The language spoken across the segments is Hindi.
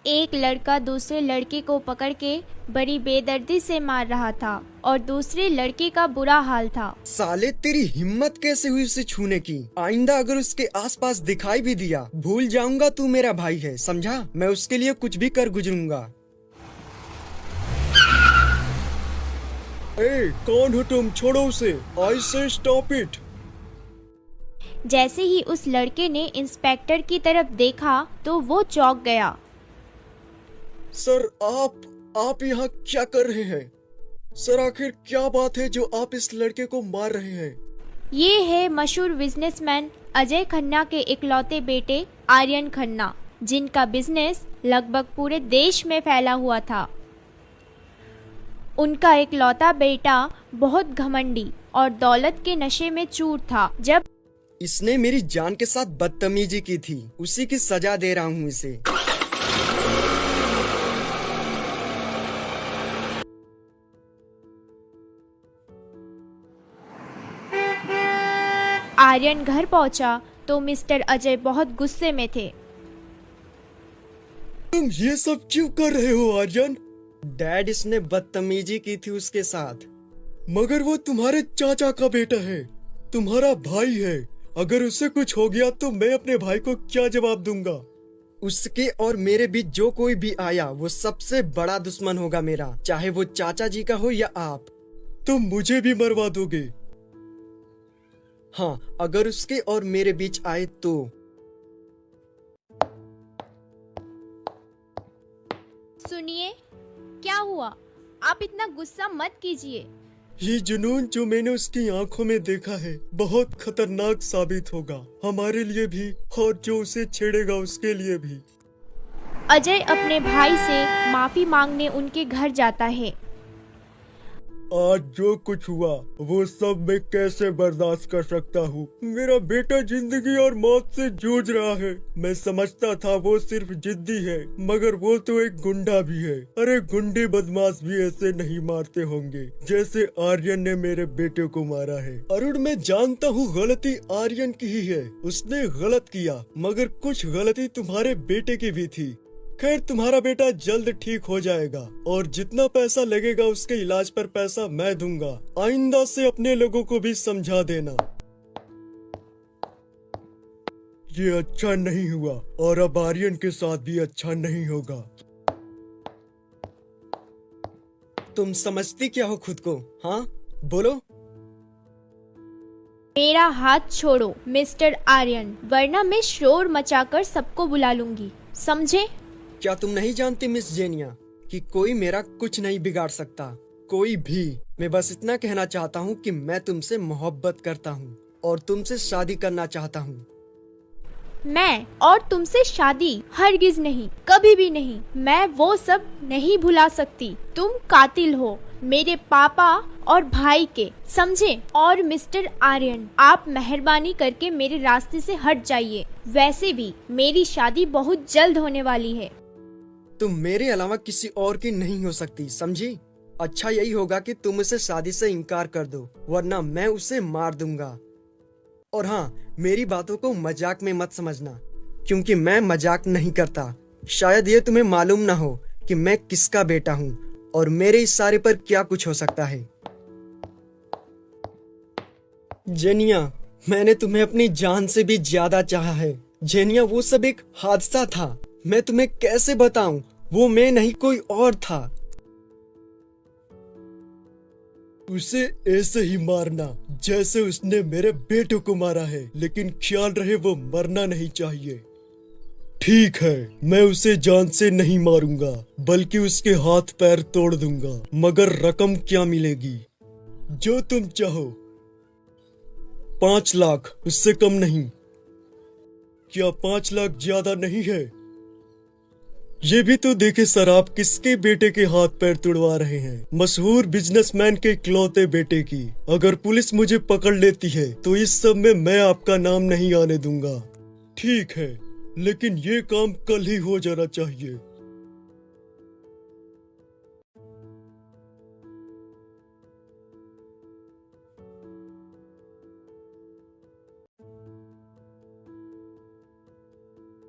एक लड़का दूसरे लड़के को पकड़ के बड़ी बेदर्दी से मार रहा था और दूसरे लड़के का बुरा हाल था। साले तेरी हिम्मत कैसे हुई उसे छूने की? आइंदा अगर उसके आसपास दिखाई भी दिया, भूल जाऊंगा तू मेरा भाई है, समझा? मैं उसके लिए कुछ भी कर गुजरूंगा। ए, कौन हो तुम? छोड़ो उसे। आई से स्टॉप इट। जैसे ही उस लड़के ने इंस्पेक्टर की तरफ देखा तो वो चौंक गया। सर, आप यहाँ क्या कर रहे हैं? सर, आखिर क्या बात है जो आप इस लड़के को मार रहे हैं? ये है मशहूर बिजनेसमैन अजय खन्ना के इकलौते बेटे आर्यन खन्ना, जिनका बिजनेस लगभग पूरे देश में फैला हुआ था। उनका इकलौता बेटा बहुत घमंडी और दौलत के नशे में चूर था। जब इसने मेरी जान के साथ बदतमीजी की थी, उसी की सजा दे रहा हूँ इसे। आर्यन घर पहुंचा तो मिस्टर अजय बहुत गुस्से में थे। तुम ये सब क्यों कर रहे हो आर्यन? डैड, इसने बदतमीजी की थी उसके साथ। मगर वो तुम्हारे चाचा का बेटा है, तुम्हारा भाई है। अगर उसे कुछ हो गया तो मैं अपने भाई को क्या जवाब दूंगा? उसके और मेरे बीच जो कोई भी आया वो सबसे बड़ा दुश्मन होगा मेरा, चाहे वो चाचा जी का हो या आप। तुम मुझे भी मरवा दोगे? हाँ, अगर उसके और मेरे बीच आए तो। सुनिए, क्या हुआ? आप इतना गुस्सा मत कीजिए। ये जुनून जो मैंने उसकी आंखों में देखा है बहुत खतरनाक साबित होगा, हमारे लिए भी और जो उसे छेड़ेगा उसके लिए भी। अजय अपने भाई से माफी मांगने उनके घर जाता है। आज जो कुछ हुआ वो सब मैं कैसे बर्दाश्त कर सकता हूँ? मेरा बेटा जिंदगी और मौत से जूझ रहा है। मैं समझता था वो सिर्फ जिद्दी है, मगर वो तो एक गुंडा भी है। अरे, गुंडे बदमाश भी ऐसे नहीं मारते होंगे जैसे आर्यन ने मेरे बेटे को मारा है। अरुण, मैं जानता हूँ गलती आर्यन की ही है, उसने गलत किया, मगर कुछ गलती तुम्हारे बेटे की भी थी। खैर, तुम्हारा बेटा जल्द ठीक हो जाएगा और जितना पैसा लगेगा उसके इलाज पर पैसा मैं दूंगा। आइंदा से अपने लोगों को भी समझा देना। ये अच्छा नहीं हुआ और अब आर्यन के साथ भी अच्छा नहीं होगा। तुम समझती क्या हो खुद को? हाँ, बोलो। मेरा हाथ छोड़ो मिस्टर आर्यन, वरना मैं शोर मचाकर सबको बुला लूंगी, समझे? क्या तुम नहीं जानती मिस जेनिया कि कोई मेरा कुछ नहीं बिगाड़ सकता, कोई भी। मैं बस इतना कहना चाहता हूँ कि मैं तुमसे मोहब्बत करता हूँ और तुमसे शादी करना चाहता हूँ। मैं और तुमसे शादी हरगिज नहीं, कभी भी नहीं। मैं वो सब नहीं भुला सकती। तुम कातिल हो मेरे पापा और भाई के, समझे? और मिस्टर आर्यन, आप मेहरबानी करके मेरे रास्ते से हट जाइए। वैसे भी मेरी शादी बहुत जल्द होने वाली है। तुम मेरे अलावा किसी और की नहीं हो सकती, समझी? अच्छा यही होगा कि तुम उसे शादी से इनकार कर दो, वरना मैं उसे मार दूंगा। और हाँ, मेरी बातों को मजाक में मत समझना, क्योंकि मैं मजाक नहीं करता। शायद ये तुम्हें मालूम ना हो कि मैं किसका बेटा हूँ और मेरे इशारे पर क्या कुछ हो सकता है। जेनिया, मैंने तुम्हें अपनी जान से भी ज्यादा चाहा है। जेनिया, वो सब एक हादसा था। मैं तुम्हें कैसे बताऊं? वो मैं नहीं, कोई और था। उसे ऐसे ही मारना जैसे उसने मेरे बेटे को मारा है, लेकिन ख्याल रहे वो मरना नहीं चाहिए। ठीक है, मैं उसे जान से नहीं मारूंगा, बल्कि उसके हाथ पैर तोड़ दूंगा। मगर रकम क्या मिलेगी? जो तुम चाहो। 5 लाख, उससे कम नहीं। क्या 5 लाख ज्यादा नहीं है? ये भी तो देखे सर, आप किसके बेटे के हाथ पैर तुड़वा रहे हैं? मशहूर बिजनेसमैन के इकलौते बेटे की। अगर पुलिस मुझे पकड़ लेती है तो इस सब में मैं आपका नाम नहीं आने दूंगा। ठीक है, लेकिन ये काम कल ही हो जाना चाहिए।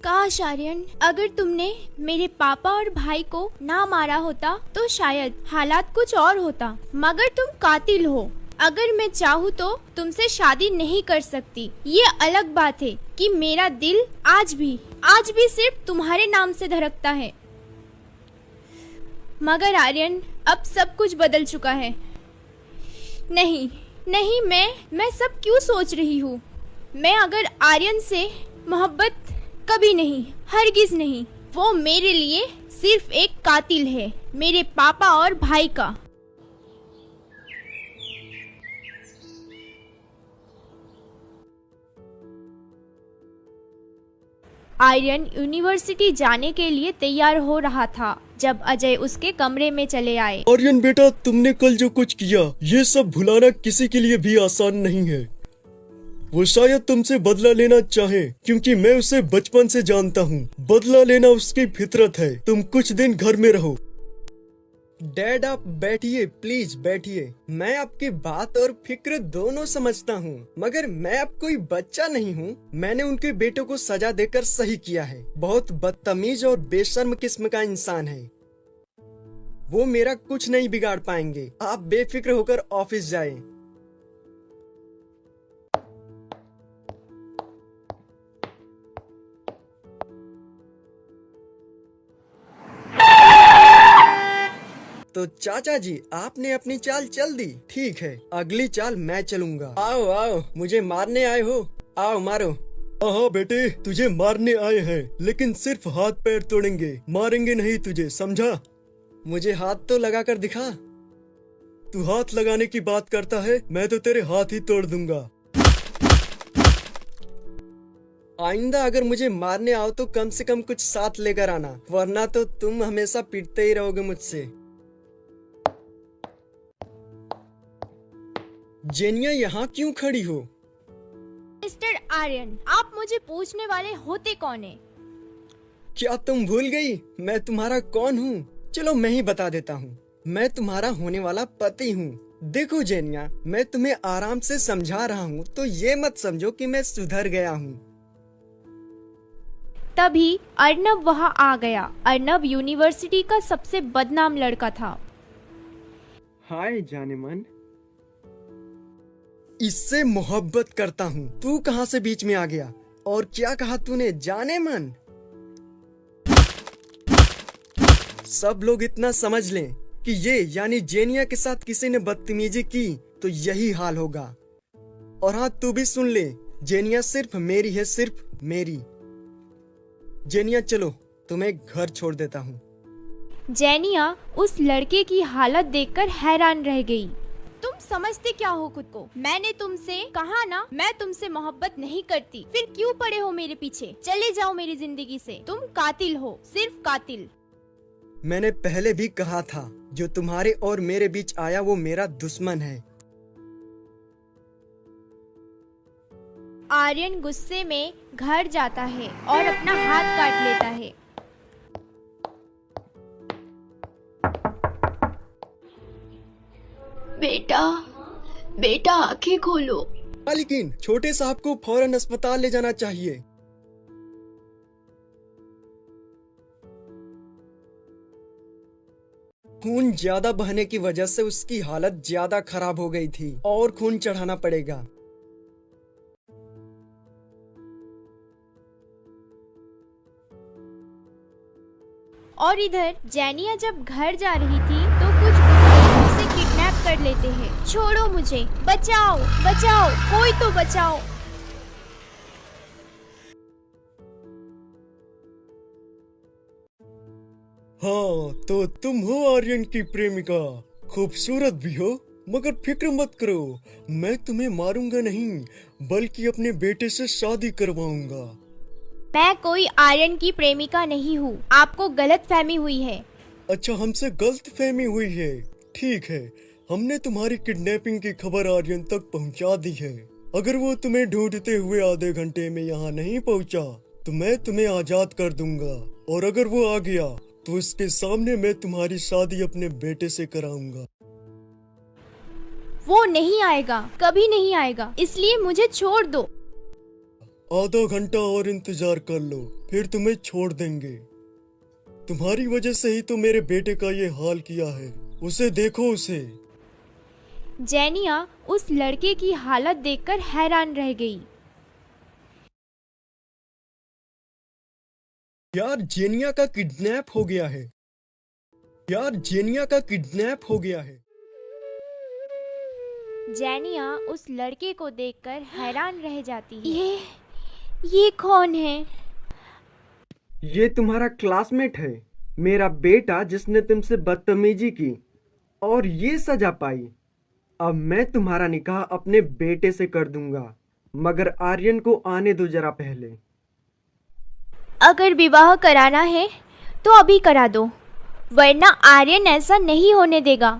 काश काश आर्यन, अगर तुमने मेरे पापा और भाई को ना मारा होता तो शायद हालात कुछ और होता, मगर तुम कातिल हो। अगर मैं चाहूँ तो तुमसे शादी नहीं कर सकती। ये अलग बात है कि मेरा दिल आज भी सिर्फ तुम्हारे नाम से धड़कता है। मगर आर्यन, अब सब कुछ बदल चुका है। नहीं, मैं सब क्यों सोच रही हूँ? मैं अगर आर्यन से मोहब्बत कभी नहीं, हरगिज नहीं। वो मेरे लिए सिर्फ एक कातिल है, मेरे पापा और भाई का। आर्यन यूनिवर्सिटी जाने के लिए तैयार हो रहा था जब अजय उसके कमरे में चले आए। आर्यन बेटा, तुमने कल जो कुछ किया, ये सब भुलाना किसी के लिए भी आसान नहीं है। वो शायद तुमसे बदला लेना चाहे, क्योंकि मैं उसे बचपन से जानता हूँ। बदला लेना उसकी फितरत है। तुम कुछ दिन घर में रहो। डैड, आप बैठिए, प्लीज बैठिए। मैं आपकी बात और फिक्र दोनों समझता हूँ, मगर मैं अब कोई बच्चा नहीं हूँ। मैंने उनके बेटों को सजा देकर सही किया है। बहुत बदतमीज और बेशर्म किस्म का इंसान है वो। मेरा कुछ नहीं बिगाड़ पाएंगे। आप बेफिक्र होकर ऑफिस जाएं। तो चाचा जी, आपने अपनी चाल चल दी, ठीक है। अगली चाल मैं चलूंगा। आओ आओ, मुझे मारने आए हो? आओ मारो। हाँ बेटे, तुझे मारने आए हैं, लेकिन सिर्फ हाथ पैर तोड़ेंगे, मारेंगे नहीं तुझे, समझा? मुझे हाथ तो लगा कर दिखा। तू हाथ लगाने की बात करता है, मैं तो तेरे हाथ ही तोड़ दूंगा। आइंदा अगर मुझे मारने आओ तो कम से कम कुछ साथ लेकर आना, वरना तो तुम हमेशा पिटते ही रहोगे मुझसे। जेनिया, यहाँ क्यों खड़ी हो? मिस्टर आर्यन, आप मुझे पूछने वाले होते कौन है? क्या तुम भूल गई मैं तुम्हारा कौन हूँ? चलो मैं ही बता देता हूँ। मैं तुम्हारा होने वाला पति हूँ। देखो जेनिया, मैं तुम्हें आराम से समझा रहा हूँ, तो ये मत समझो कि मैं सुधर गया हूँ। तभी अर्नब वहाँ आ गया। अर्नब यूनिवर्सिटी का सबसे बदनाम लड़का था। हाय जाने मन, इससे मोहब्बत करता हूँ। तू कहाँ से बीच में आ गया? और क्या कहा तूने, जाने मन? सब लोग इतना समझ लें कि ये यानी जेनिया के साथ किसी ने बदतमीजी की तो यही हाल होगा। और हाँ, तू भी सुन ले, जेनिया सिर्फ मेरी है, सिर्फ मेरी। जेनिया चलो, तुम्हें घर छोड़ देता हूँ। जेनिया उस लड़के की हालत देखकर हैरान रह गई। तुम समझते क्या हो खुद को? मैंने तुमसे कहा ना, मैं तुमसे मोहब्बत नहीं करती, फिर क्यों पड़े हो मेरे पीछे? चले जाओ मेरी जिंदगी से। तुम कातिल हो, सिर्फ कातिल। मैंने पहले भी कहा था, जो तुम्हारे और मेरे बीच आया वो मेरा दुश्मन है। आर्यन गुस्से में घर जाता है और अपना हाथ काट लेता है। बेटा आंखें खोलो। लेकिन छोटे साहब को फौरन अस्पताल ले जाना चाहिए। खून ज्यादा बहने की वजह से उसकी हालत ज्यादा खराब हो गई थी और खून चढ़ाना पड़ेगा। और इधर जेनिया जब घर जा रही थी तो कुछ गुंडे उसे किडनैप कर लेते हैं। छोड़ो मुझे, बचाओ बचाओ, कोई तो बचाओ। हाँ, तो तुम हो आर्यन की प्रेमिका। खूबसूरत भी हो, मगर फिक्र मत करो, मैं तुम्हें मारूंगा नहीं, बल्कि अपने बेटे से शादी करवाऊंगा। मैं कोई आर्यन की प्रेमिका नहीं हूँ, आपको गलत फहमी हुई है। अच्छा, हमसे गलत फहमी हुई है, ठीक है। हमने तुम्हारी किडनैपिंग की खबर आर्यन तक पहुंचा दी है। अगर वो तुम्हें ढूंढते हुए आधे घंटे में यहाँ नहीं पहुंचा तो मैं तुम्हें आजाद कर दूंगा, और अगर वो आ गया तो उसके सामने मैं तुम्हारी शादी अपने बेटे से कराऊंगा। वो नहीं आएगा, कभी नहीं आएगा, इसलिए मुझे छोड़ दो। आधा घंटा और इंतजार कर लो, फिर तुम्हें छोड़ देंगे। तुम्हारी वजह से ही तो मेरे बेटे का ये हाल किया है। उसे देखो, उसे। जेनिया उस लड़के की हालत देखकर हैरान रह गई। यार जेनिया का किडनैप हो गया है। यार जेनिया का किडनैप हो गया है। जेनिया उस लड़के को देखकर हैरान रह जाती है। ये कौन है? ये तुम्हारा क्लासमेट है, मेरा बेटा, जिसने तुमसे बदतमीजी की और ये सजा पाई। अब मैं तुम्हारा निकाह अपने बेटे से कर दूंगा, मगर आर्यन को आने दो जरा पहले। अगर विवाह कराना है तो अभी करा दो, वरना आर्यन ऐसा नहीं होने देगा,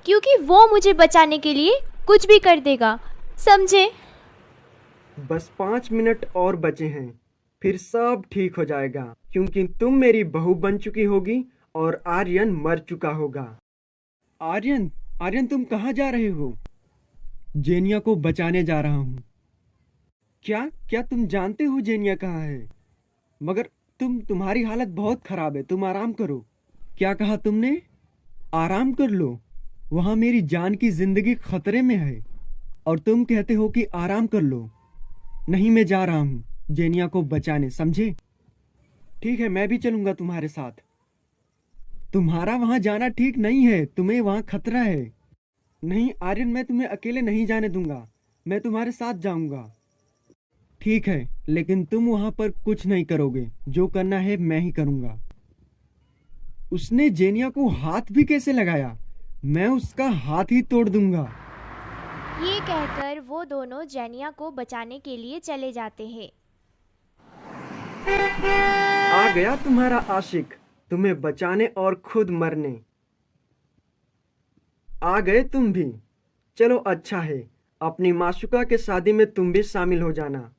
क्योंकि वो मुझे बचाने के लिए कुछ भी कर देगा, समझे? बस 5 मिनट और बचे हैं, फिर सब ठीक हो जाएगा, क्योंकि तुम मेरी बहू बन चुकी होगी और आर्यन मर चुका होगा। आर्यन, आर्यन, तुम कहाँ जा रहे हो? जेनिया को बचाने जा रहा हूँ। क्या क्या तुम जानते हो जेनिया कहाँ है? मगर तुम्हारी हालत बहुत खराब है, तुम आराम करो। क्या कहा तुमने? आराम कर लो? वहां मेरी जान की जिंदगी खतरे में है और तुम कहते हो कि आराम कर लो। नहीं, मैं जा रहा हूं जेनिया को बचाने, समझे? ठीक है, मैं भी चलूंगा तुम्हारे साथ। तुम्हारा वहां जाना ठीक नहीं है, तुम्हें वहां खतरा है। नहीं आर्यन, मैं तुम्हें अकेले नहीं जाने दूंगा, मैं तुम्हारे साथ जाऊंगा। ठीक है, लेकिन तुम वहां पर कुछ नहीं करोगे, जो करना है मैं ही करूंगा। उसने जेनिया को हाथ भी कैसे लगाया? मैं उसका हाथ ही तोड़ दूंगा। ये कहकर वो दोनों जेनिया को बचाने के लिए चले जाते हैं। आ गया तुम्हारा आशिक, तुम्हें बचाने और खुद मरने। आ गए तुम भी। चलो अच्छा है, अपनी माशुका के शादी में तुम भी शामिल हो जाना,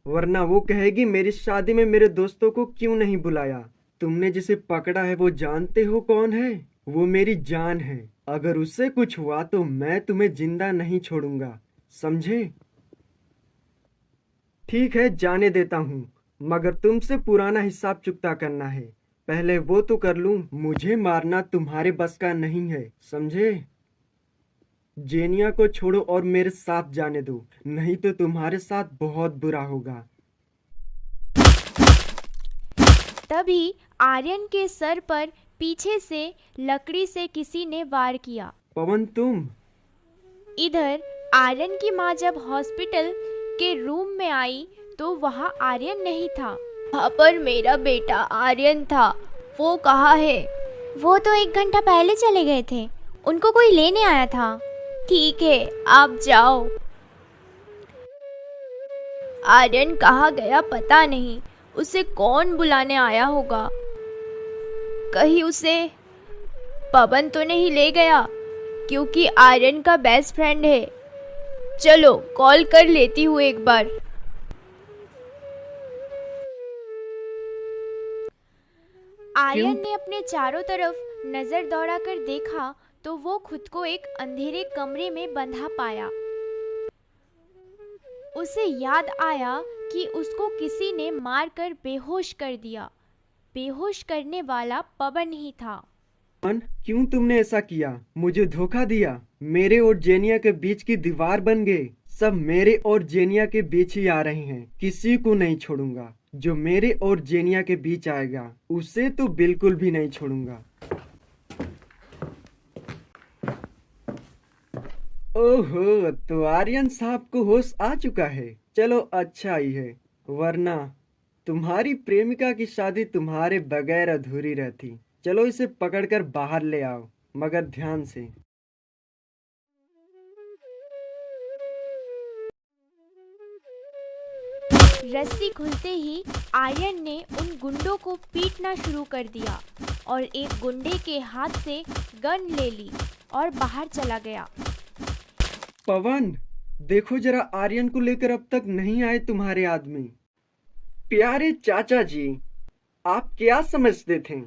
वरना वो कहेगी मेरी शादी में मेरे दोस्तों को क्यों नहीं बुलाया। तुमने जिसे पकड़ा है वो जानते हो कौन है? वो मेरी जान है। अगर उससे कुछ हुआ तो मैं तुम्हें जिंदा नहीं छोड़ूंगा, समझे? ठीक है, जाने देता हूँ, मगर तुमसे पुराना हिसाब चुकता करना है। पहले वो तो कर लूं, मुझे मारना तुम्हारे बस का नहीं है, समझे? जेनिया को छोड़ो और मेरे साथ जाने दो, नहीं तो तुम्हारे साथ बहुत बुरा होगा। तभी आर्यन के सर पर पीछे से लकड़ी से किसी ने वार किया। पवन, तुम? इधर आर्यन की माँ जब हॉस्पिटल के रूम में आई तो वहाँ आर्यन नहीं था। वहाँ पर मेरा बेटा आर्यन था, वो कहाँ है? वो तो 1 घंटा पहले चले गए थे, उनको कोई लेने आया था। ठीक है, आप जाओ। आर्यन कहाँ गया पता नहीं, उसे कौन बुलाने आया होगा। कहीं उसे पवन तो नहीं ले गया, क्योंकि आर्यन का बेस्ट फ्रेंड है। चलो कॉल कर लेती हूँ एक बार। आर्यन ने अपने चारों तरफ नजर दौड़ाकर देखा तो वो खुद को एक अंधेरे कमरे में बंधा पाया। उसे याद आया कि उसको किसी ने मारकर बेहोश कर दिया। बेहोश करने वाला पवन ही था। पवन, क्यों तुमने ऐसा किया? मुझे धोखा दिया, मेरे और जेनिया के बीच की दीवार बन गए। सब मेरे और जेनिया के बीच ही आ रहे हैं, किसी को नहीं छोड़ूंगा। जो मेरे और जेनिया के बीच आएगा उसे तो बिल्कुल भी नहीं छोड़ूंगा। ओहो, तो आर्यन साहब को होश आ चुका है। चलो अच्छा ही है, वरना तुम्हारी प्रेमिका की शादी तुम्हारे बगैर अधूरी रहती। चलो इसे पकड़कर बाहर ले आओ, मगर ध्यान से। रस्सी खुलते ही आर्यन ने उन गुंडों को पीटना शुरू कर दिया और एक गुंडे के हाथ से गन ले ली और बाहर चला गया। पवन, देखो जरा, आर्यन को लेकर अब तक नहीं आए तुम्हारे आदमी। प्यारे चाचा जी, आप क्या समझते थे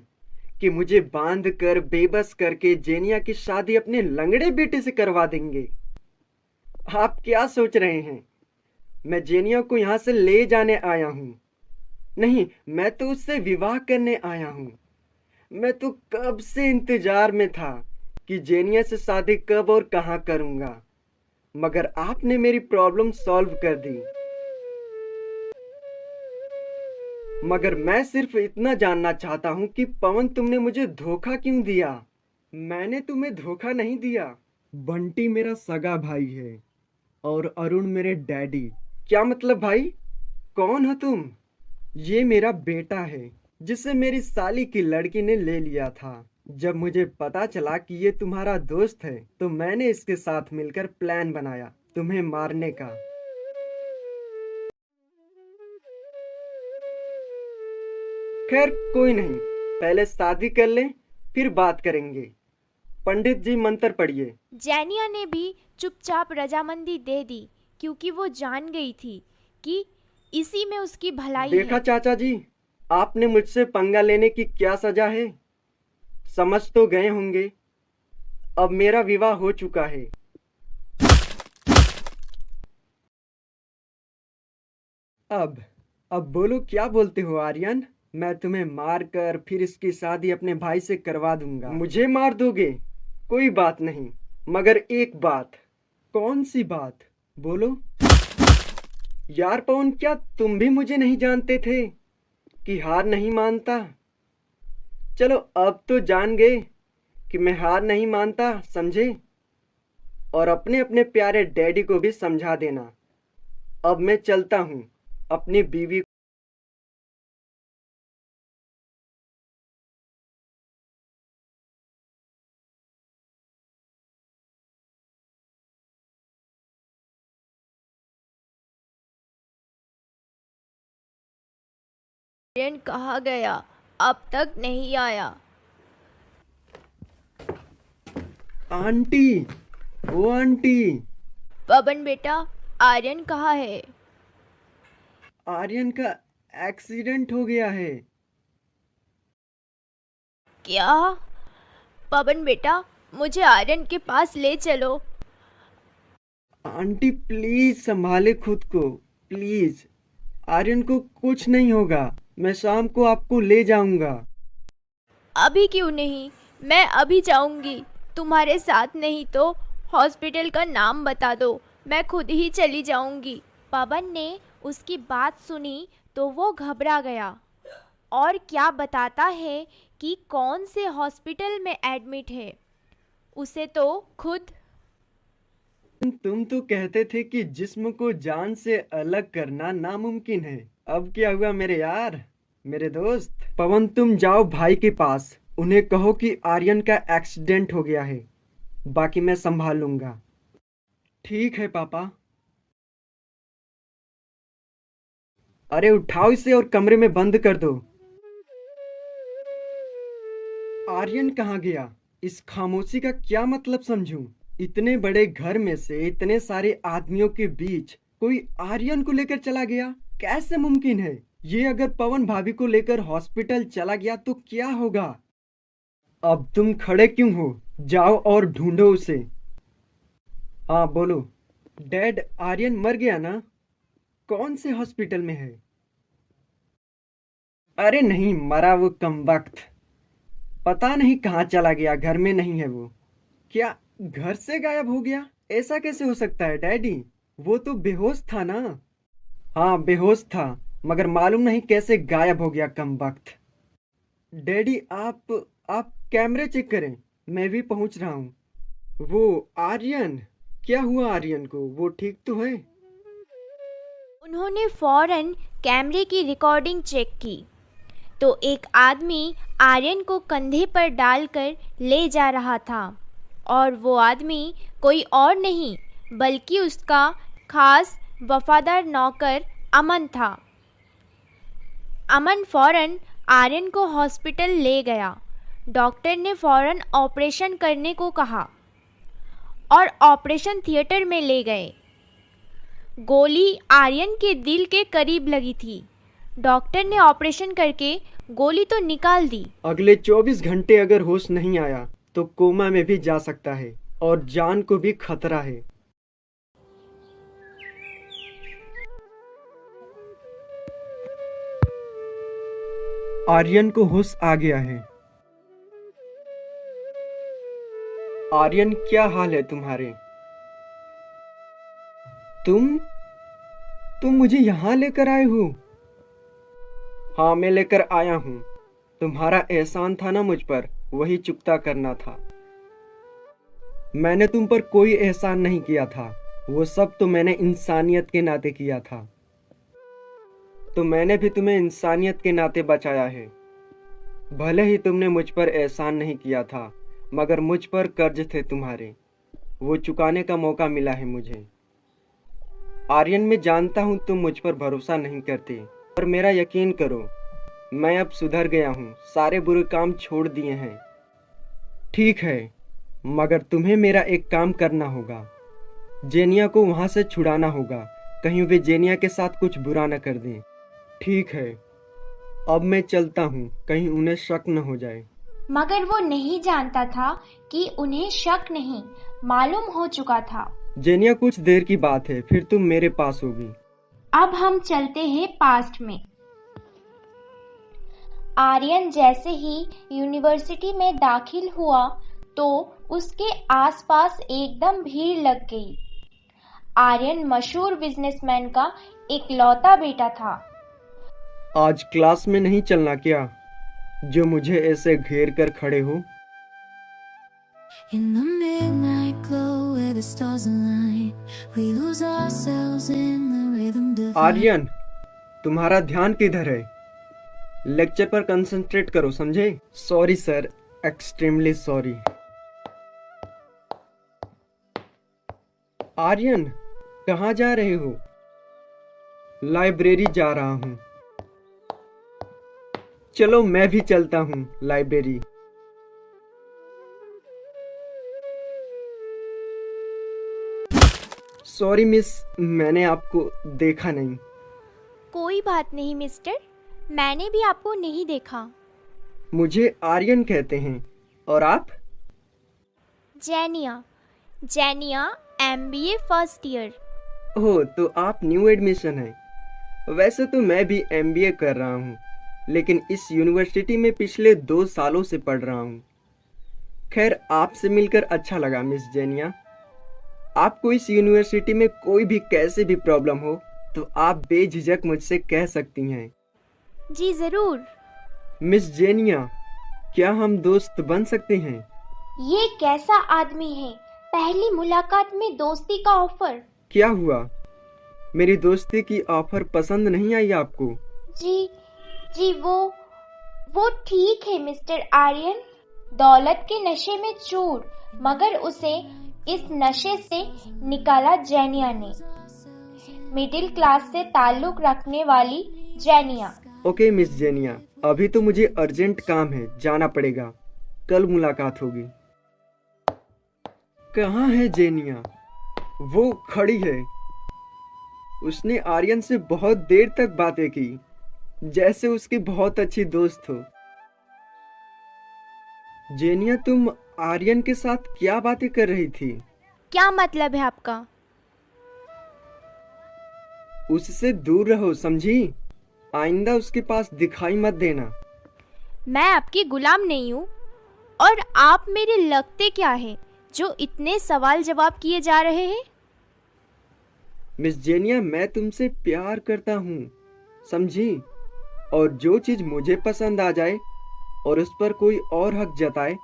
कि मुझे बांध कर बेबस करके जेनिया की शादी अपने लंगड़े बेटे से करवा देंगे? आप क्या सोच रहे हैं? मैं जेनिया को यहाँ से ले जाने आया हूँ। नहीं, मैं तो उससे विवाह करने आया हूँ। मैं तो कब से इंतजार में था कि जेनिया से शादी कब और कहाँ करूँगा, मगर आपने मेरी प्रॉब्लम सॉल्व कर दी। मगर मैं सिर्फ इतना जानना चाहता हूँ कि पवन, तुमने मुझे धोखा क्यों दिया? मैंने तुम्हें धोखा नहीं दिया। बंटी मेरा सगा भाई है और अरुण मेरे डैडी। क्या मतलब भाई? कौन हो तुम? ये मेरा बेटा है जिसे मेरी साली की लड़की ने ले लिया था। जब मुझे पता चला कि ये तुम्हारा दोस्त है तो मैंने इसके साथ मिलकर प्लान बनाया तुम्हें मारने का। खैर कोई नहीं, पहले शादी कर लें फिर बात करेंगे। पंडित जी मंत्र पढ़िए। जेनिया ने भी चुपचाप रजामंदी दे दी क्योंकि वो जान गई थी कि इसी में उसकी भलाई देखा है। चाचा जी, आपने मुझसे पंगा लेने की क्या सजा है? समझ तो गए होंगे। अब मेरा विवाह हो चुका है। अब बोलो, क्या बोलते हो आर्यन? मैं तुम्हें मार कर फिर इसकी शादी अपने भाई से करवा दूंगा। मुझे मार दोगे? कोई बात नहीं, मगर एक बात। कौन सी बात? बोलो। यार पवन, क्या तुम भी मुझे नहीं जानते थे कि हार नहीं मानता? चलो अब तो जान गए कि मैं हार नहीं मानता, समझे? और अपने अपने प्यारे डैडी को भी समझा देना। अब मैं चलता हूँ अपनी बीवी। आर्यन कहाँ गया? अब तक नहीं आया। आंटी, ओ आंटी। पवन बेटा, आर्यन कहाँ है? आर्यन का एक्सीडेंट हो गया है। क्या? पवन बेटा, मुझे आर्यन के पास ले चलो। आंटी प्लीज संभाले खुद को, प्लीज। आर्यन को कुछ नहीं होगा। मैं शाम को आपको ले जाऊंगा। अभी क्यों नहीं? मैं अभी जाऊंगी तुम्हारे साथ। नहीं तो हॉस्पिटल का नाम बता दो, मैं खुद ही चली जाऊंगी। पवन ने उसकी बात सुनी तो वो घबरा गया और क्या बताता है कि कौन से हॉस्पिटल में एडमिट है। उसे तो खुद। तुम तो कहते थे कि जिस्म को जान से अलग करना नामुमकिन है। अब क्या हुआ मेरे यार, मेरे दोस्त? पवन, तुम जाओ भाई के पास, उन्हें कहो कि आर्यन का एक्सीडेंट हो गया है। बाकी मैं संभाल लूंगा। ठीक है पापा। अरे उठाओ इसे और कमरे में बंद कर दो। आर्यन कहाँ गया? इस खामोशी का क्या मतलब समझूं? इतने बड़े घर में से इतने सारे आदमियों के बीच कोई आर्यन को लेकर चला गया? कैसे मुमकिन है? ये अगर पवन भाभी को लेकर हॉस्पिटल चला गया तो क्या होगा? अब तुम खड़े क्यों हो? जाओ और ढूंढो उसे। हाँ बोलो। डैड, आर्यन मर गया ना? कौन से हॉस्पिटल में है? अरे नहीं मरा, वो कमबख्त पता नहीं कहाँ चला गया। घर में नहीं है वो। क्या घर से गायब हो गया? ऐसा कैसे हो सकता है डैडी? वो तो बेहोश था ना? हाँ बेहोश था, मगर मालूम नहीं कैसे गायब हो गया कमबख्त। डैडी आप कैमरे चेक करें, मैं भी पहुंच रहा हूँ। वो आर्यन, क्या हुआ आर्यन को? वो ठीक तो है? उन्होंने फौरन कैमरे की रिकॉर्डिंग चेक की तो एक आदमी आर्यन को कंधे पर डालकर ले जा रहा था और वो आदमी कोई और नहीं बल्कि उसका खास वफादार नौकर अमन था। अमन फौरन आर्यन को हॉस्पिटल ले गया। डॉक्टर ने फौरन ऑपरेशन करने को कहा और ऑपरेशन थिएटर में ले गए। गोली आर्यन के दिल के करीब लगी थी। डॉक्टर ने ऑपरेशन करके गोली तो निकाल दी। अगले 24 घंटे अगर होश नहीं आया तो कोमा में भी जा सकता है और जान को भी खतरा है। आर्यन को होश आ गया है। आर्यन, क्या हाल है तुम्हारे? तुम मुझे यहाँ लेकर आए हो? हाँ, मैं लेकर आया हूँ। तुम्हारा एहसान था ना मुझ पर, वही चुकता करना था। मैंने तुम पर कोई एहसान नहीं किया था, वो सब तो मैंने इंसानियत के नाते किया था। तो मैंने भी तुम्हें इंसानियत के नाते बचाया है। भले ही तुमने मुझ पर एहसान नहीं किया था, मगर मुझ पर कर्ज थे तुम्हारे, वो चुकाने का मौका मिला है मुझे। आर्यन, मैं जानता हूँ तुम मुझ पर भरोसा नहीं करते, पर मेरा यकीन करो, मैं अब सुधर गया हूँ, सारे बुरे काम छोड़ दिए हैं। ठीक है, मगर तुम्हें मेरा एक काम करना होगा। जेनिया को वहाँ से छुड़ाना होगा, कहीं वे जेनिया के साथ कुछ बुरा न कर दें। ठीक है, अब मैं चलता हूँ, कहीं उन्हें शक न हो जाए। मगर वो नहीं जानता था कि उन्हें शक नहीं मालूम हो चुका था। जेनिया, कुछ देर की बात है, फिर तुम मेरे पास होगी। अब हम चलते हैं पास्ट में। आर्यन जैसे ही यूनिवर्सिटी में दाखिल हुआ तो उसके आसपास एकदम भीड़ लग गई। आर्यन मशहूर बिजनेसमैन का इकलौता बेटा था। आज क्लास में नहीं चलना क्या, जो मुझे ऐसे घेर कर खड़े हो? In the midnight glow where the stars align, we lose ourselves in the rhythm divine. Aryan, तुम्हारा ध्यान किधर है? लेक्चर पर कंसंट्रेट करो, समझे? Sorry sir, extremely sorry. Aryan, कहाँ जा रहे हो? लाइब्रेरी जा रहा हूँ। चलो मैं भी चलता हूँ लाइब्रेरी। सॉरी मिस, मैंने आपको देखा नहीं। कोई बात नहीं मिस्टर, मैंने भी आपको नहीं देखा। मुझे आर्यन कहते हैं, और आप? जेनिया, जेनिया MBA फर्स्ट ईयर। ओह, तो आप न्यू एडमिशन हैं। वैसे तो मैं भी MBA कर रहा हूँ, लेकिन इस यूनिवर्सिटी में पिछले 2 सालों से पढ़ रहा हूँ। खैर, आपसे मिलकर अच्छा लगा मिस जेनिया। आपको इस यूनिवर्सिटी में कोई भी कैसे भी प्रॉब्लम हो तो आप बेझिझक मुझसे कह सकती हैं। जी जरूर। मिस जेनिया, क्या हम दोस्त बन सकते हैं? ये कैसा आदमी है, पहली मुलाकात में दोस्ती का ऑफर। क्या हुआ, मेरी दोस्ती की ऑफर पसंद नहीं आई आपको? जी वो ठीक है मिस्टर आर्यन, दौलत के नशे में चूर, मगर उसे इस नशे से निकाला जेनिया ने। मिडिल क्लास से ताल्लुक रखने वाली जेनिया। ओके मिस जेनिया, अभी तो मुझे अर्जेंट काम है, जाना पड़ेगा। कल मुलाकात होगी। कहाँ है जेनिया? वो खड़ी है। उसने आर्यन से बहुत देर तक बातें की, जैसे उसकी बहुत अच्छी दोस्त हो। जेनिया, तुम आर्यन के साथ क्या बातें कर रही थी? क्या मतलब है आपका? उससे दूर रहो, समझी? आइंदा उसके पास दिखाई मत देना। मैं आपकी गुलाम नहीं हूँ, और आप मेरे लगते क्या हैं जो इतने सवाल जवाब किए जा रहे हैं? मिस जेनिया, मैं तुमसे प्यार करता हूँ, समझी? और जो चीज मुझे पसंद आ जाए और उस पर कोई और हक जताए,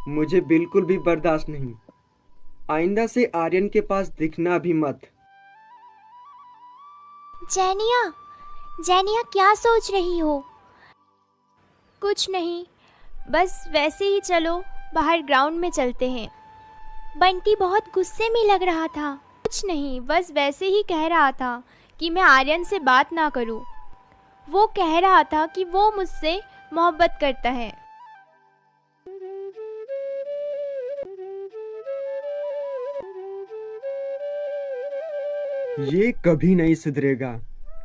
मुझे बिल्कुल भी बर्दाश्त नहीं। आइंदा से आर्यन के पास दिखना भी मत। जेनिया क्या सोच रही हो? कुछ नहीं, बस वैसे ही चलो बाहर ग्राउंड में चलते हैं। बंटी बहुत गुस्से में लग रहा था। कुछ नहीं, बस वैसे ही कह रहा था कि मैं आर्यन से बात ना करूं। वो कह रहा था कि वो मुझसे मोहब्बत करता है। ये कभी नहीं सुधरेगा।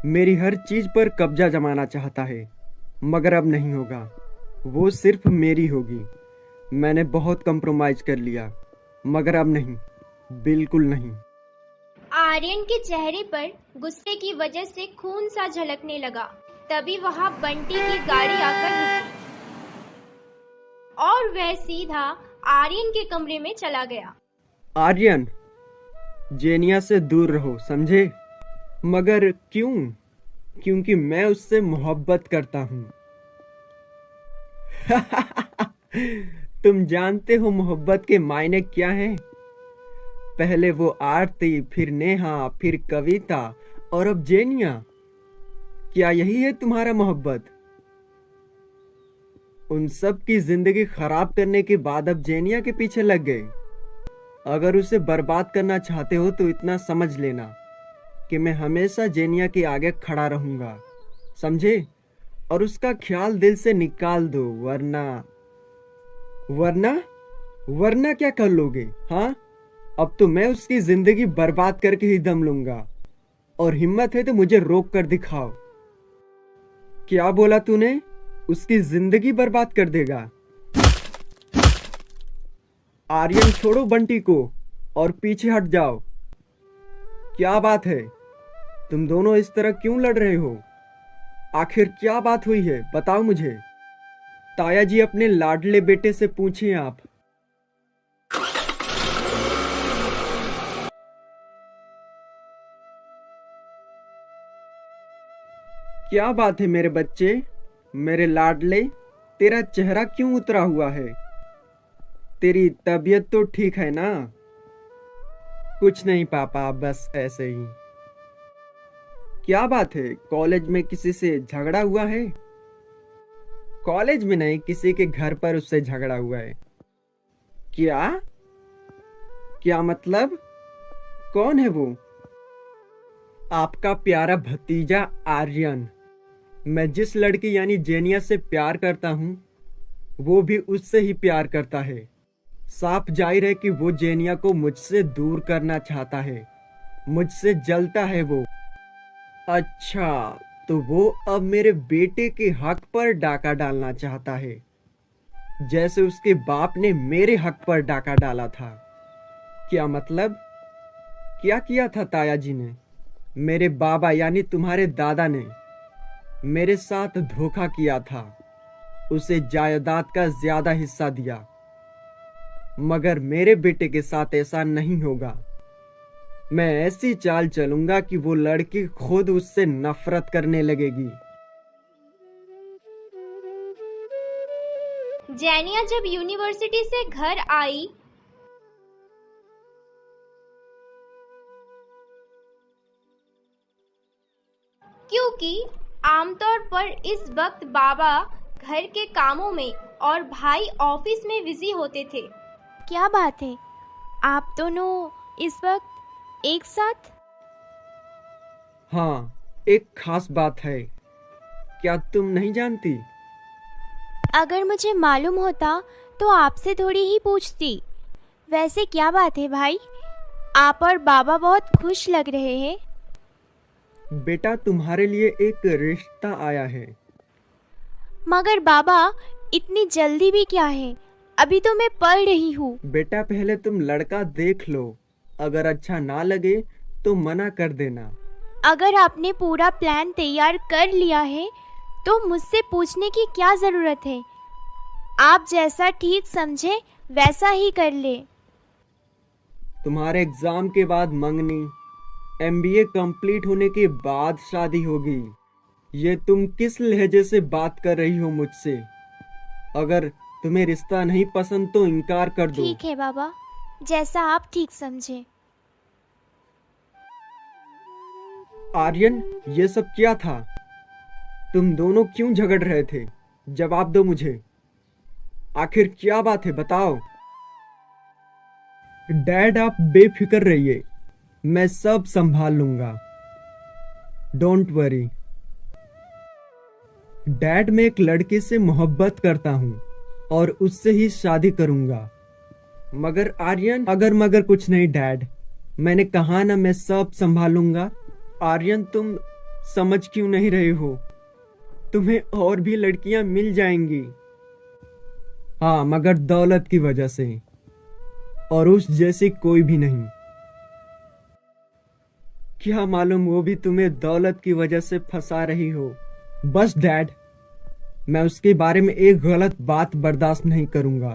मेरी हर चीज पर कब्जा जमाना चाहता है, मगर अब नहीं होगा। वो सिर्फ मेरी होगी। मैंने बहुत कंप्रोमाइज कर लिया, मगर अब नहीं, बिल्कुल नहीं। आर्यन के चेहरे पर गुस्से की वजह से खून सा झलकने लगा। तभी वहां बंटी की गाड़ी आकर रुकी और वह सीधा आर्यन के कमरे में चला गया। आर्यन, जेनिया से दूर रहो, समझे? मगर क्यों? क्योंकि मैं उससे मोहब्बत करता हूँ। तुम जानते हो मोहब्बत के मायने क्या हैं? पहले वो आरती, फिर नेहा, फिर कविता और अब जेनिया। क्या यही है तुम्हारा मोहब्बत? उन सब की जिंदगी खराब करने के बाद अब जेनिया के पीछे लग गए। अगर उसे बर्बाद करना चाहते हो तो इतना समझ लेना कि मैं हमेशा जेनिया के आगे खड़ा रहूंगा, समझे? और उसका ख्याल दिल से निकाल दो, वरना क्या कर लोगे? हाँ, अब तो मैं उसकी जिंदगी बर्बाद करके ही दम लूंगा। और हिम्मत है तो मुझे रोक कर दिखाओ। क्या बोला तूने? उसकी जिंदगी बर्बाद कर देगा? आर्यन, छोड़ो बंटी को और पीछे हट जाओ। क्या बात है? तुम दोनों इस तरह क्यों लड़ रहे हो? आखिर क्या बात हुई है, बताओ मुझे। ताया जी, अपने लाडले बेटे से पूछिए आप। क्या बात है मेरे बच्चे, मेरे लाडले? तेरा चेहरा क्यों उतरा हुआ है? तेरी तबीयत तो ठीक है ना? कुछ नहीं पापा, बस ऐसे ही। क्या बात है, कॉलेज में किसी से झगड़ा हुआ है? कॉलेज में नहीं, किसी के घर पर उससे झगड़ा हुआ है। क्या मतलब? कौन है वो? आपका प्यारा भतीजा आर्यन। मैं जिस लड़की यानी जेनिया से प्यार करता हूँ, वो भी उससे ही प्यार करता है। साफ जाहिर है कि वो जेनिया को मुझसे दूर करना चाहता है। मुझसे जलता है वो। अच्छा, तो वो अब मेरे बेटे के हक पर डाका डालना चाहता है, जैसे उसके बाप ने मेरे हक पर डाका डाला था। क्या मतलब? क्या किया था ताया जी ने? मेरे बाबा यानी तुम्हारे दादा ने मेरे साथ धोखा किया था। उसे जायदाद का ज्यादा हिस्सा दिया। मगर मेरे बेटे के साथ ऐसा नहीं होगा। मैं ऐसी चाल चलूंगा कि वो लड़की खुद उससे नफरत करने लगेगी। जेनिया जब यूनिवर्सिटी से घर आई क्योंकि आमतौर पर इस वक्त बाबा घर के कामों में और भाई ऑफिस में बिजी होते थे। क्या बात है, आप दोनों इस वक्त एक साथ? हाँ, एक खास बात है। क्या तुम नहीं जानती? अगर मुझे मालूम होता तो आपसे थोड़ी ही पूछती। वैसे क्या बात है भाई, आप और बाबा बहुत खुश लग रहे हैं। बेटा, तुम्हारे लिए एक रिश्ता आया है। मगर बाबा, इतनी जल्दी भी क्या है? अभी तो मैं पढ़ रही हूँ। बेटा, पहले तुम लड़का देख लो। अगर अच्छा ना लगे तो मना कर देना। अगर आपने पूरा प्लान तैयार कर लिया है तो मुझसे पूछने की क्या जरूरत है? आप जैसा ठीक समझे वैसा ही कर ले। तुम्हारे एग्जाम के बाद मंगनी, MBA कंप्लीट होने के बाद शादी होगी। ये तुम किस लहजे से बात कर रही हो मुझसे? अगर तुम्हें रिश्ता नहीं पसंद तो इनकार कर दो। ठीक है बाबा, जैसा आप ठीक समझे। आर्यन, ये सब क्या था? तुम दोनों क्यों झगड़ रहे थे? जवाब दो मुझे। आखिर क्या बात है, बताओ। डैड, आप बेफिक्र रहिए, मैं सब संभाल लूंगा। Don't worry. डैड, मैं एक लड़के से मोहब्बत करता हूँ और उससे ही शादी करूंगा। मगर आर्यन, अगर मगर कुछ नहीं डैड, मैंने कहा ना, मैं सब संभालूंगा। आर्यन, तुम समझ क्यों नहीं रहे हो? तुम्हें और भी लड़कियां मिल जाएंगी। हाँ, मगर दौलत की वजह से, और उस जैसी कोई भी नहीं। क्या मालूम वो भी तुम्हें दौलत की वजह से फंसा रही हो। बस डैड, मैं उसके बारे में एक गलत बात बर्दाश्त नहीं करूंगा।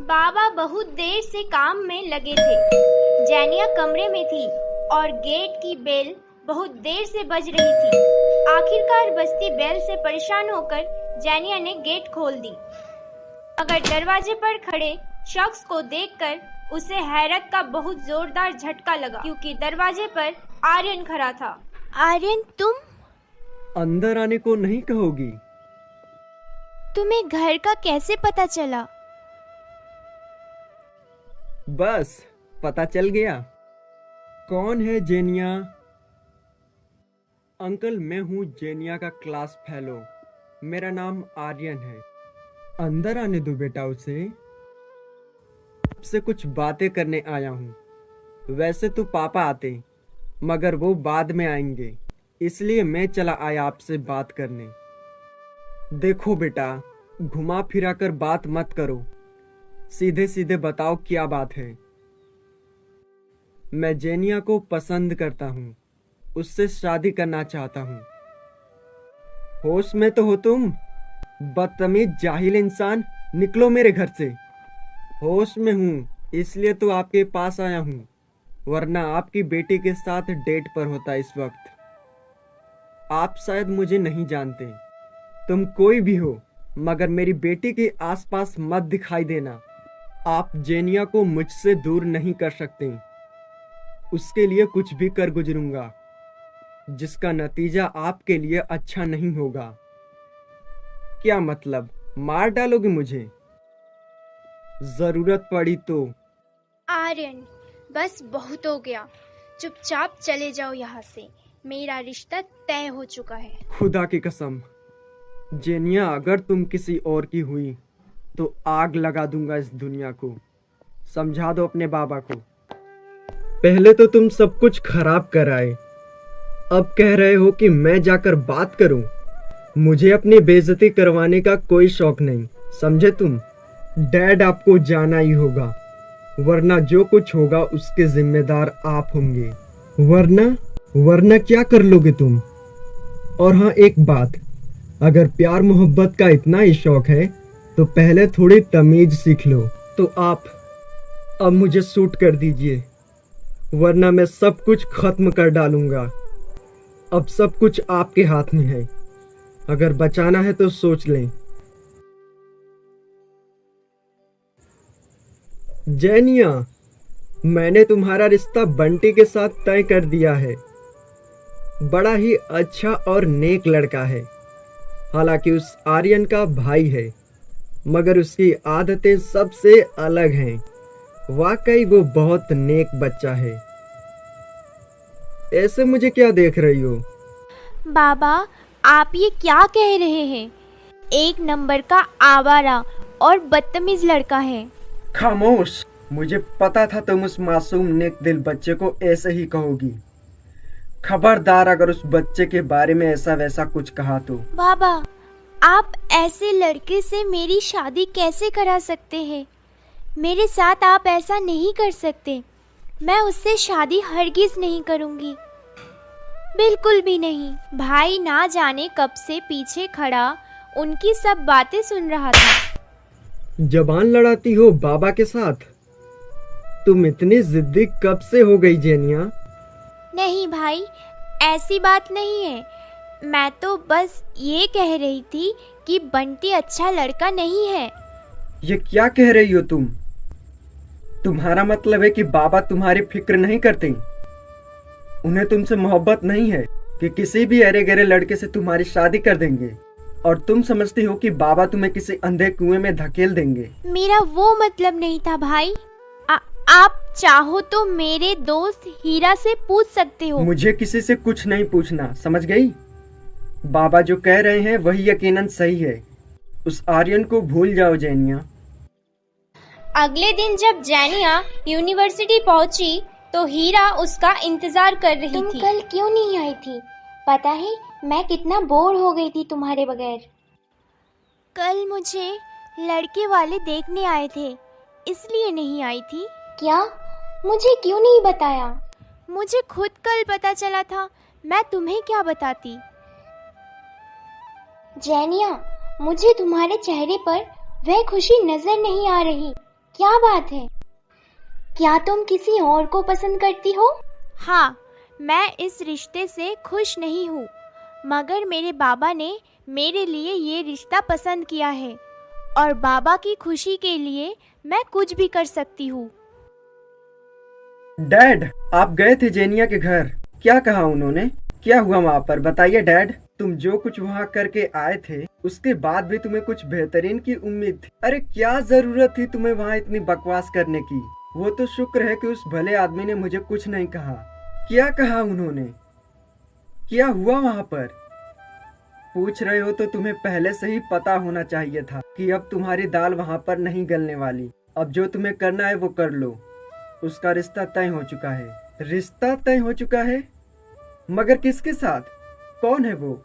बाबा बहुत देर से काम में लगे थे। जैनिया कमरे में थी और गेट की बेल बहुत देर से बज रही थी। आखिरकार बजती बेल से परेशान होकर जैनिया ने गेट खोल दी, मगर दरवाजे पर खड़े शख्स को देखकर उसे हैरत का बहुत जोरदार झटका लगा, क्योंकि दरवाजे पर आर्यन खड़ा था। आर्यन, तुम अंदर आने को नहीं कहोगी? तुम्हें घर का कैसे पता चला? बस पता चल गया। कौन है जेनिया? अंकल, मैं हूँ जेनिया का क्लास फेलो। मेरा नाम आर्यन है। अंदर आने दो बेटा उसे। आपसे कुछ बातें करने आया हूँ। वैसे तो पापा आते, मगर वो बाद में आएंगे, इसलिए मैं चला आया आपसे बात करने। देखो बेटा, घुमा फिरा कर बात मत करो, सीधे सीधे बताओ क्या बात है। मैं जेनिया को पसंद करता हूँ, उससे शादी करना चाहता हूँ। होश में तो हो तुम? बदतमीज जाहिल इंसान, निकलो मेरे घर से। होश में हूँ, इसलिए तो आपके पास आया हूँ, वरना आपकी बेटी के साथ डेट पर होता इस वक्त। आप शायद मुझे नहीं जानते, तुम कोई भी हो, मगर मेरी बेटी के आसपास मत दिखाई देना। आप जेनिया को मुझसे दूर नहीं कर सकते। उसके लिए कुछ भी कर गुजरूंगा, जिसका नतीजा आपके लिए अच्छा नहीं होगा। क्या मतलब, मार डालोगे मुझे? जरूरत पड़ी तो। आर्यन, बस बहुत हो गया, चुपचाप चले जाओ यहाँ से। मेरा रिश्ता तय हो चुका है। खुदा की कसम, जेनिया अगर तुम किसी और की हुई तो आग लगा दूंगा इस दुनिया को। समझा दो अपने बाबा को। पहले तो तुम सब कुछ खराब कराए, अब कह रहे हो कि मैं जाकर बात करूं। मुझे अपनी बेइज्जती करवाने का कोई शौक नहीं, समझे तुम? डैड, आपको जाना ही होगा, वरना जो कुछ होगा उसके जिम्मेदार आप होंगे। वरना क्या कर लोगे तुम? और हाँ, एक बात, अगर प्यार मोहब्बत का इतना ही शौक है तो पहले थोड़ी तमीज सीख लो। तो आप अब मुझे सूट कर दीजिए, वरना मैं सब कुछ खत्म कर डालूंगा। अब सब कुछ आपके हाथ में है, अगर बचाना है तो सोच लें। जेनिया, मैंने तुम्हारा रिश्ता बंटी के साथ तय कर दिया है। बड़ा ही अच्छा और नेक लड़का है। हालांकि उस आर्यन का भाई है, मगर उसकी आदतें सबसे अलग हैं। वाकई वो बहुत नेक बच्चा है। ऐसे मुझे क्या देख रही हो? बाबा, आप ये क्या कह रहे हैं? एक नंबर का आवारा और बदतमीज लड़का है। खामोश, मुझे पता था तुम उस मासूम नेक दिल बच्चे को ऐसे ही कहोगी। खबरदार अगर उस बच्चे के बारे में ऐसा वैसा कुछ कहा तो। बाबा, आप ऐसे लड़के से मेरी शादी कैसे करा सकते हैं? मेरे साथ आप ऐसा नहीं कर सकते। मैं उससे शादी हरगिज नहीं करूंगी, बिल्कुल भी नहीं। भाई ना जाने कब से पीछे खड़ा उनकी सब बातें सुन रहा था। जबान लड़ाती हो बाबा के साथ? तुम इतनी जिद्दी कब से हो गई जेनिया? नहीं भाई, ऐसी बात नहीं है। मैं तो बस ये कह रही थी कि बंटी अच्छा लड़का नहीं है। ये क्या कह रही हो तुम? तुम्हारा मतलब है कि बाबा तुम्हारी फिक्र नहीं करते? उन्हें तुमसे मोहब्बत नहीं है कि किसी भी अरे गहरे लड़के से तुम्हारी शादी कर देंगे, और तुम समझती हो कि बाबा तुम्हें किसी अंधे कुएं में धकेल देंगे? मेरा वो मतलब नहीं था भाई। आप चाहो तो मेरे दोस्त हीरा से पूछ सकते हो। मुझे किसी से कुछ नहीं पूछना, समझ गई? बाबा जो कह रहे हैं वही यकीनन सही है। उस आर्यन को भूल जाओ जेनिया। अगले दिन जब जेनिया यूनिवर्सिटी पहुंची तो हीरा उसका इंतजार कर रही थी। तुम कल क्यों नहीं आई थी? पता है मैं कितना बोर हो गई थी तुम्हारे बगैर। कल मुझे लड़के वाले देखने आए थे, इसलिए नहीं आई थी। क्या? मुझे क्यों नहीं बताया? मुझे खुद कल पता चला था, मैं तुम्हें क्या बताती। जेनिया, मुझे तुम्हारे चेहरे पर वह खुशी नजर नहीं आ रही। क्या बात है? क्या तुम किसी और को पसंद करती हो? हाँ, मैं इस रिश्ते से खुश नहीं हूँ, मगर मेरे बाबा ने मेरे लिए ये रिश्ता पसंद किया है और बाबा की खुशी के लिए मैं कुछ भी कर सकती हूँ। डैड, आप गए थे जेनिया के घर, क्या कहा उन्होंने? क्या हुआ वहाँ पर, बताइए डैड। तुम जो कुछ वहाँ करके आए थे उसके बाद भी तुम्हें कुछ बेहतरीन की उम्मीद थी। अरे क्या जरूरत थी तुम्हें वहाँ इतनी बकवास करने की? वो तो शुक्र है कि उस भले आदमी ने मुझे कुछ नहीं कहा। क्या कहा उन्होंने? क्या हुआ वहाँ पर? पूछ रहे हो तो तुम्हें पहले से ही पता होना चाहिए था कि अब तुम्हारी दाल वहाँ पर नहीं गलने वाली। अब जो तुम्हें करना है वो कर लो। उसका रिश्ता तय हो चुका है। रिश्ता तय हो चुका है? मगर किसके साथ? कौन है वो?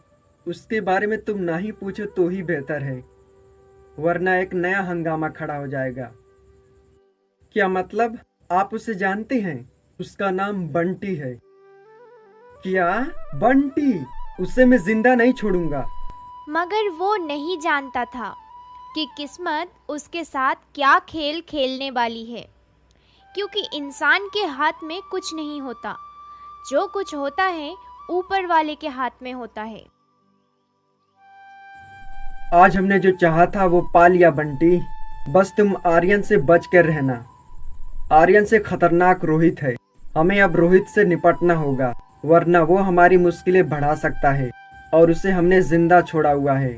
उसके बारे में तुम ना ही पूछो तो ही बेहतर है, वरना एक नया हंगामा खड़ा हो जाएगा। क्या मतलब? आप उसे जानते हैं? उसका नाम बंटी है। क्या? बंटी? उसे मैं जिंदा नहीं छोड़ूंगा। मगर वो नहीं जानता था कि किस्मत उसके साथ क्या खेल खेलने वाली है, क्योंकि इंसान के हाथ में कुछ नहीं होता। जो कुछ होता है ऊपर वाले के हाथ में होता है। आज हमने जो चाहा था वो पा लिया बंटी। बस तुम आर्यन से बच कर रहना। आर्यन से खतरनाक रोहित है। हमें अब रोहित से निपटना होगा, वरना वो हमारी मुश्किलें बढ़ा सकता है और उसे हमने जिंदा छोड़ा हुआ है।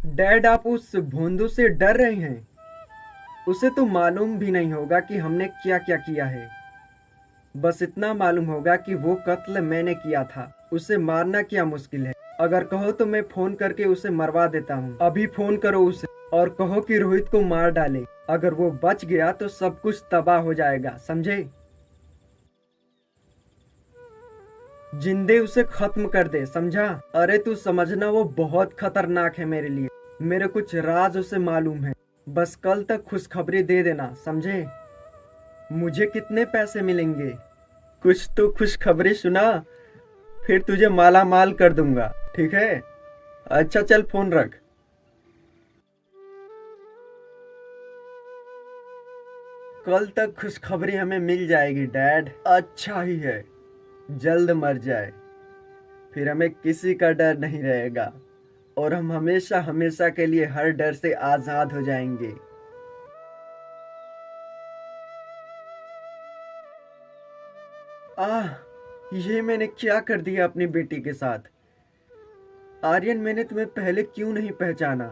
डैड, आप उस भोंदू से डर रहे हैं? उसे तो मालूम भी नहीं होगा कि हमने क्या क्या किया है। बस इतना मालूम होगा कि वो कत्ल मैंने किया था। उसे मारना क्या मुश्किल है। अगर कहो तो मैं फोन करके उसे मरवा देता हूँ। अभी फोन करो उसे और कहो कि रोहित को मार डाले। अगर वो बच गया तो सब कुछ तबाह हो जाएगा, समझे? जिंदे उसे खत्म कर दे, समझा? अरे तू समझना, वो बहुत खतरनाक है मेरे लिए। मेरे कुछ राज उसे मालूम है। बस कल तक खुशखबरी दे देना, समझे? मुझे कितने पैसे मिलेंगे? कुछ तो खुशखबरी सुना, फिर तुझे माला माल कर दूंगा, ठीक है? अच्छा चल फोन रख। कल तक खुशखबरी हमें मिल जाएगी डैड। अच्छा ही है, जल्द मर जाए, फिर हमें किसी का डर नहीं रहेगा और हम हमेशा हमेशा के लिए हर डर से आजाद हो जाएंगे। ये मैंने क्या कर दिया अपनी बेटी के साथ? आर्यन, मैंने तुम्हें पहले क्यों नहीं पहचाना?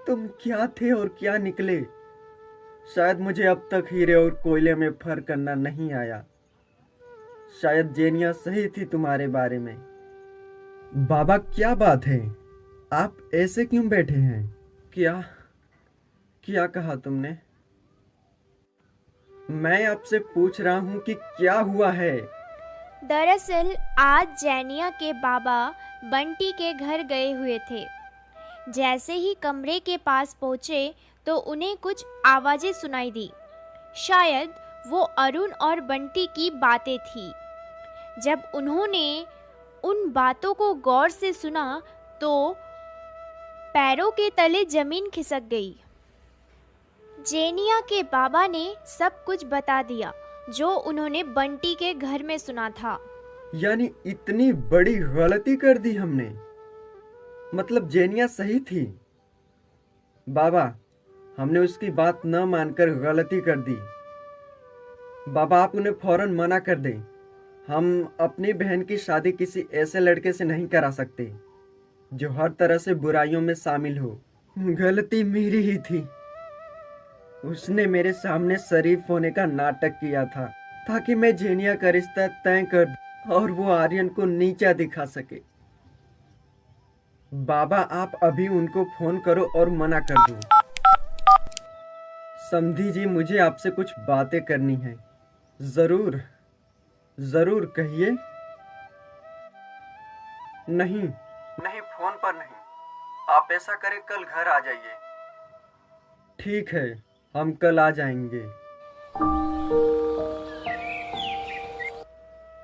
तुम क्या थे और क्या निकले? शायद मुझे अब तक हीरे और कोयले में फर्क करना नहीं आया। शायद जेनिया सही थी तुम्हारे बारे में। बाबा, क्या बात है? आप ऐसे क्यों बैठे हैं? क्या क्या कहा तुमने? मैं आपसे पूछ रहा हूँ कि क्या हुआ है? दरअसल आज जेनिया के बाबा बंटी के घर गए हुए थे। जैसे ही कमरे के पास पहुँचे तो उन्हें कुछ आवाज़ें सुनाई दी। शायद वो अरुण और बंटी की बातें थी। जब उन्होंने उन बातों को गौर से सुना तो पैरों के तले जमीन खिसक गई। जेनिया के बाबा ने सब कुछ बता दिया जो उन्होंने बंटी के घर में सुना था। यानी इतनी बड़ी गलती कर दी हमने? मतलब जेनिया सही थी? बाबा, हमने उसकी बात न मानकर गलती कर दी। बाबा, आप उन्हें फौरन मना कर दें। हम अपनी बहन की शादी किसी ऐसे लड़के से नहीं करा सकते जो हर तरह से बुराइयों में शामिल हो। गलती मेरी ही थी। उसने मेरे सामने शरीफ होने का नाटक किया था ताकि मैं जेनिया का रिश्ता तय कर दूं और वो आर्यन को नीचा दिखा सके। बाबा, आप अभी उनको फोन करो और मना कर दो। समधी जी, मुझे आपसे कुछ बातें करनी है। जरूर जरूर, कहिए। नहीं नहीं, फोन पर नहीं। आप ऐसा करें, कल घर आ जाइए। ठीक है, हम कल आ जाएंगे।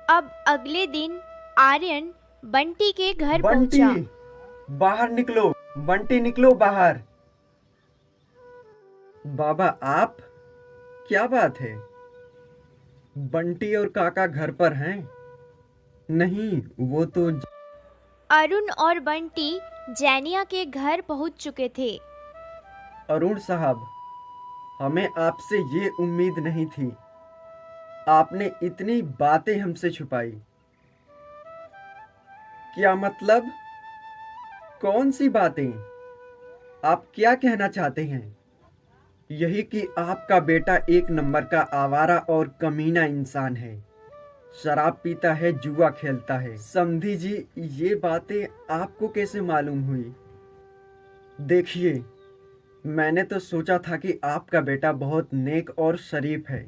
अब अगले दिन आर्यन बंटी के घर बंटी, पहुंचा। बाहर निकलो। बंटी निकलो बाहर। बाबा आप, क्या बात है? बंटी और काका घर पर हैं? नहीं, वो तो अरुण और बंटी जैनिया के घर पहुंच चुके थे। अरुण साहब, हमें आपसे ये उम्मीद नहीं थी। आपने इतनी बातें हमसे छुपाई। क्या मतलब? कौन सी बातें? आप क्या कहना चाहते हैं? यही कि आपका बेटा एक नंबर का आवारा और कमीना इंसान है। शराब पीता है, जुआ खेलता है। समधी जी, ये बातें आपको कैसे मालूम हुई? देखिए, मैंने तो सोचा था कि आपका बेटा बहुत नेक और शरीफ है।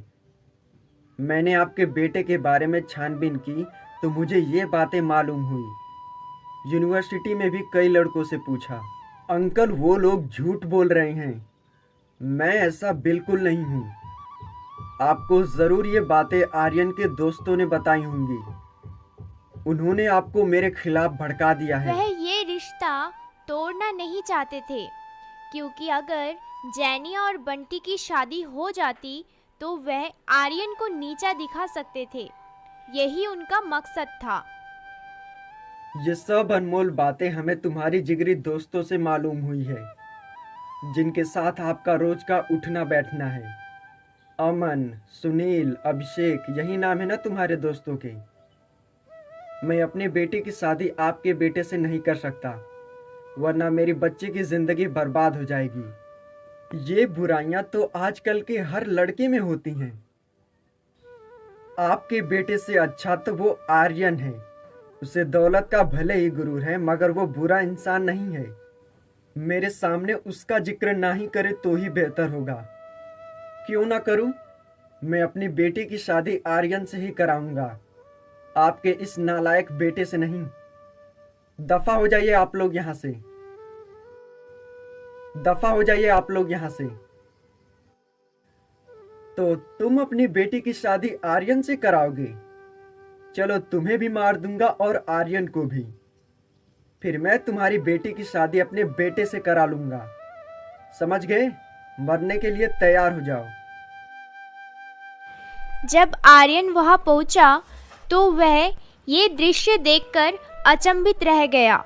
मैंने आपके बेटे के बारे में छानबीन की तो मुझे ये बातें मालूम हुई। यूनिवर्सिटी में भी कई लड़कों से पूछा। अंकल, वो लोग झूठ बोल रहे हैं। मैं ऐसा बिल्कुल नहीं हूँ। आपको जरूर ये बातें आर्यन के दोस्तों ने बताई होंगी। उन्होंने आपको मेरे खिलाफ भड़का दिया है। वह ये रिश्ता तोड़ना नहीं चाहते थे, क्योंकि अगर जैनिया और बंटी की शादी हो जाती तो वह आर्यन को नीचा दिखा सकते थे। यही उनका मकसद था। ये सब अनमोल बातें हमें तुम्हारी जिगरी दोस्तों से मालूम हुई है, जिनके साथ आपका रोज का उठना बैठना है। अमन, सुनील, अभिषेक, यही नाम है ना तुम्हारे दोस्तों के। मैं अपनी बेटी की शादी आपके बेटे से नहीं कर सकता, वरना मेरी बच्ची की जिंदगी बर्बाद हो जाएगी। ये बुराइयां तो आजकल के हर लड़के में होती हैं। आपके बेटे से अच्छा तो वो आर्यन है। उसे दौलत का भले ही गुरूर है, मगर वो बुरा इंसान नहीं है। मेरे सामने उसका जिक्र ना ही करे तो ही बेहतर होगा। क्यों ना करूं? मैं अपनी बेटी की शादी आर्यन से ही कराऊंगा, आपके इस नालायक बेटे से नहीं। दफा हो जाइए आप लोग यहां से। दफा हो जाइए आप लोग यहां से। तो तुम अपनी बेटी की शादी आर्यन से कराओगे? चलो, तुम्हें भी मार दूंगा और आर्यन को भी। फिर मैं तुम्हारी बेटी की शादी अपने बेटे से करा लूंगा। समझ गए? मरने के लिए तैयार हो जाओ। जब आर्यन वहां पहुंचा तो वह ये दृश्य देखकर अचंभित रह गया।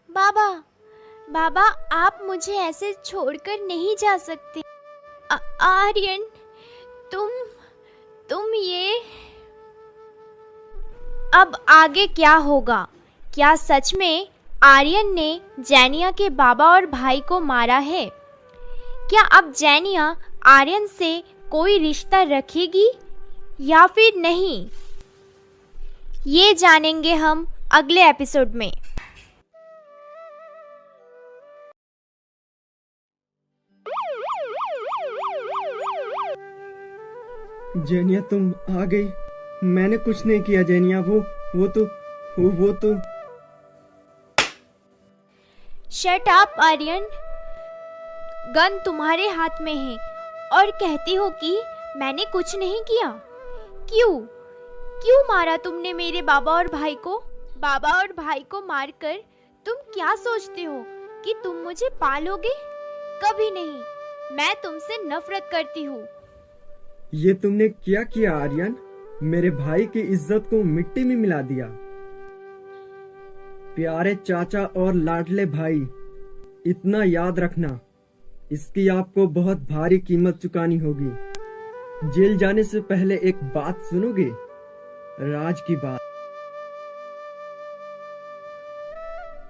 बाबा, बाबा, आप मुझे ऐसे छोड़कर नहीं जा सकते। आर्यन, तुम ये। अब आगे क्या होगा? क्या सच में आर्यन ने जैनिया के बाबा और भाई को मारा है? क्या अब जैनिया आर्यन से कोई रिश्ता रखेगी या फिर नहीं? ये जानेंगे हम अगले एपिसोड में। जेनिया, तुम आ गई। मैंने कुछ नहीं किया जेनिया। वो तो शट अप आर्यन, गन तुम्हारे हाथ में है और कहती हो कि मैंने कुछ नहीं किया। क्यों मारा तुमने मेरे बाबा और भाई को? बाबा और भाई को मारकर तुम क्या सोचते हो कि तुम मुझे पालोगे? कभी नहीं। मैं तुमसे नफरत करती हूँ। ये तुमने क्या किया आर्यन? मेरे भाई की इज्जत को मिट्टी में मिला दिया। प्यारे चाचा और लाडले भाई, इतना याद रखना, इसकी आपको बहुत भारी कीमत चुकानी होगी। जेल जाने से पहले एक बात सुनोगे? राज की बात।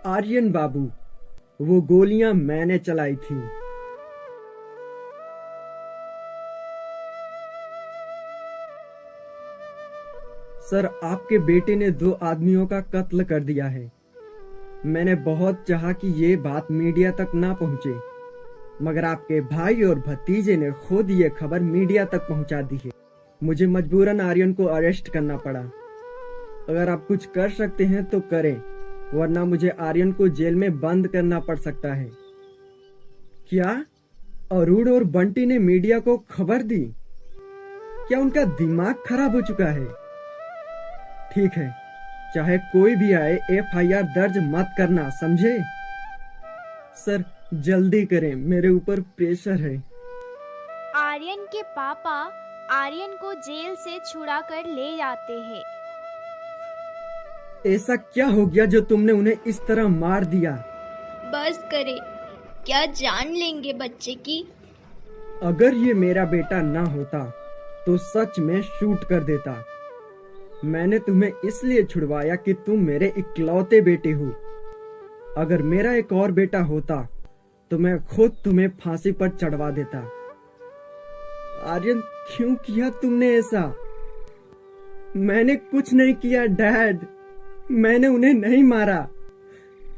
आर्यन बाबू, वो गोलियां मैंने चलाई थी। सर, आपके बेटे ने 2 आदमियों का कत्ल कर दिया है। मैंने बहुत चाहा कि ये बात मीडिया तक ना पहुंचे, मगर आपके भाई और भतीजे ने खुद ये खबर मीडिया तक पहुंचा दी है। मुझे मजबूरन आर्यन को अरेस्ट करना पड़ा। अगर आप कुछ कर सकते हैं तो करें, वरना मुझे आर्यन को जेल में बंद करना पड़ सकता है। क्या अरुण और बंटी ने मीडिया को खबर दी। क्या उनका दिमाग खराब हो चुका है? ठीक है, चाहे कोई भी आए, FIR दर्ज मत करना, समझे? सर जल्दी करें, मेरे ऊपर प्रेशर है। आर्यन के पापा आर्यन को जेल से छुड़ा कर ले जाते हैं। ऐसा क्या हो गया जो तुमने उन्हें इस तरह मार दिया? बस करे, क्या जान लेंगे बच्चे की। अगर ये मेरा बेटा ना होता तो सच में शूट कर देता। मैंने तुम्हें इसलिए छुड़वाया कि तुम मेरे इकलौते बेटे हो। अगर मेरा एक और बेटा होता तो मैं खुद तुम्हें फांसी पर चढ़वा देता। आर्यन, क्यों किया तुमने ऐसा? मैंने कुछ नहीं किया डैड। मैंने उन्हें नहीं मारा,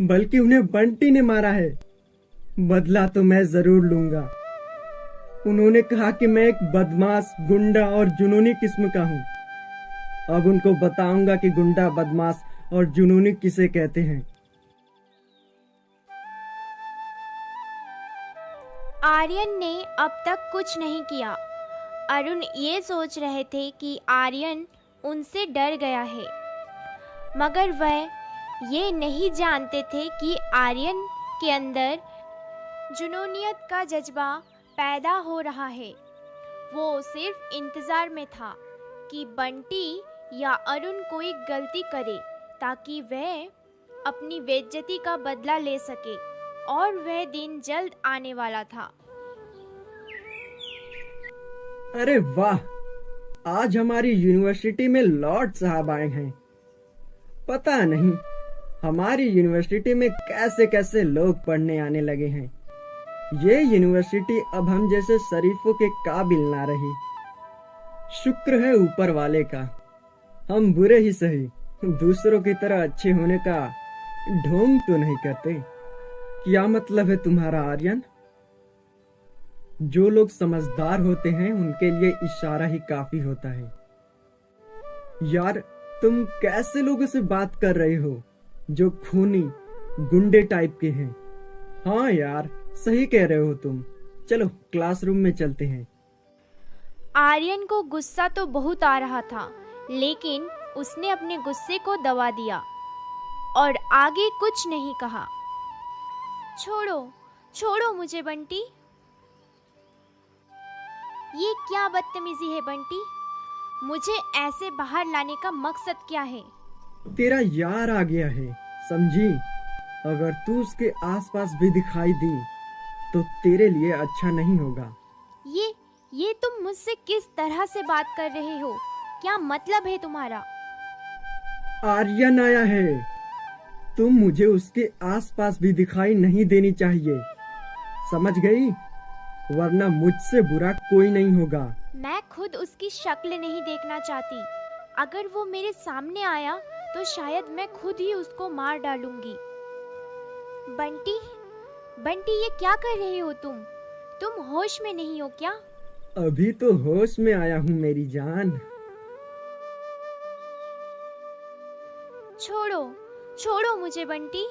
बल्कि उन्हें बंटी ने मारा है। बदला तो मैं जरूर लूंगा। उन्होंने कहा कि मैं एक बदमाश, गुंडा और जुनूनी किस्म का हूँ। अब उनको बताऊंगा कि गुंडा, बदमाश और जुनूनी किसे कहते हैं। आर्यन ने अब तक कुछ नहीं किया। अरुण ये सोच रहे थे कि आर्यन उनसे डर गया है, मगर वह ये नहीं जानते थे कि आर्यन के अंदर जुनूनियत का जज्बा पैदा हो रहा है। वो सिर्फ इंतज़ार में था कि बंटी या अरुण कोई गलती करे ताकि वह अपनी बेइज्जती का बदला ले सके, और वह दिन जल्द आने वाला था। अरे वाह, आज हमारी यूनिवर्सिटी में लॉर्ड साहब आए हैं। पता नहीं हमारी यूनिवर्सिटी में कैसे कैसे लोग पढ़ने आने लगे हैं। ये यूनिवर्सिटी अब हम जैसे शरीफों के काबिल ना रही। शुक्र है ऊपर वाले का, हम बुरे ही सही दूसरों की तरह अच्छे होने का ढोंग तो नहीं करते। क्या मतलब है तुम्हारा आर्यन? जो लोग समझदार होते हैं उनके लिए इशारा ही काफी होता है। यार, तुम कैसे लोगों से बात कर रहे हो जो खूनी, गुंडे टाइप के हैं? हाँ यार, सही कह रहे हो तुम। चलो क्लासरूम में चलते हैं। आर्यन को गुस्सा तो बहुत आ रहा था, लेकिन उसने अपने गुस्से को दबा दिया और आगे कुछ नहीं कहा। छोड़ो, छोड़ो मुझे बंटी। ये क्या बदतमीजी है बंटी? मुझे ऐसे बाहर लाने का मकसद क्या है? तेरा यार आ गया है, समझी? अगर तू उसके आसपास भी दिखाई दी तो तेरे लिए अच्छा नहीं होगा। ये तुम मुझसे किस तरह से बात कर रहे हो? क्या मतलब है तुम्हारा? आर्यन आया है, तुम मुझे उसके आसपास भी दिखाई नहीं देनी चाहिए, समझ गई? वरना मुझसे बुरा कोई नहीं होगा। मैं खुद उसकी शक्ल नहीं देखना चाहती। अगर वो मेरे सामने आया तो शायद मैं खुद ही उसको मार डालूंगी। बंटी, बंटी ये क्या कर रहे हो तुम? तुम होश में नहीं हो क्या? अभी तो होश में आया हूँ मेरी जान। छोड़ो, छोड़ो मुझे बंटी।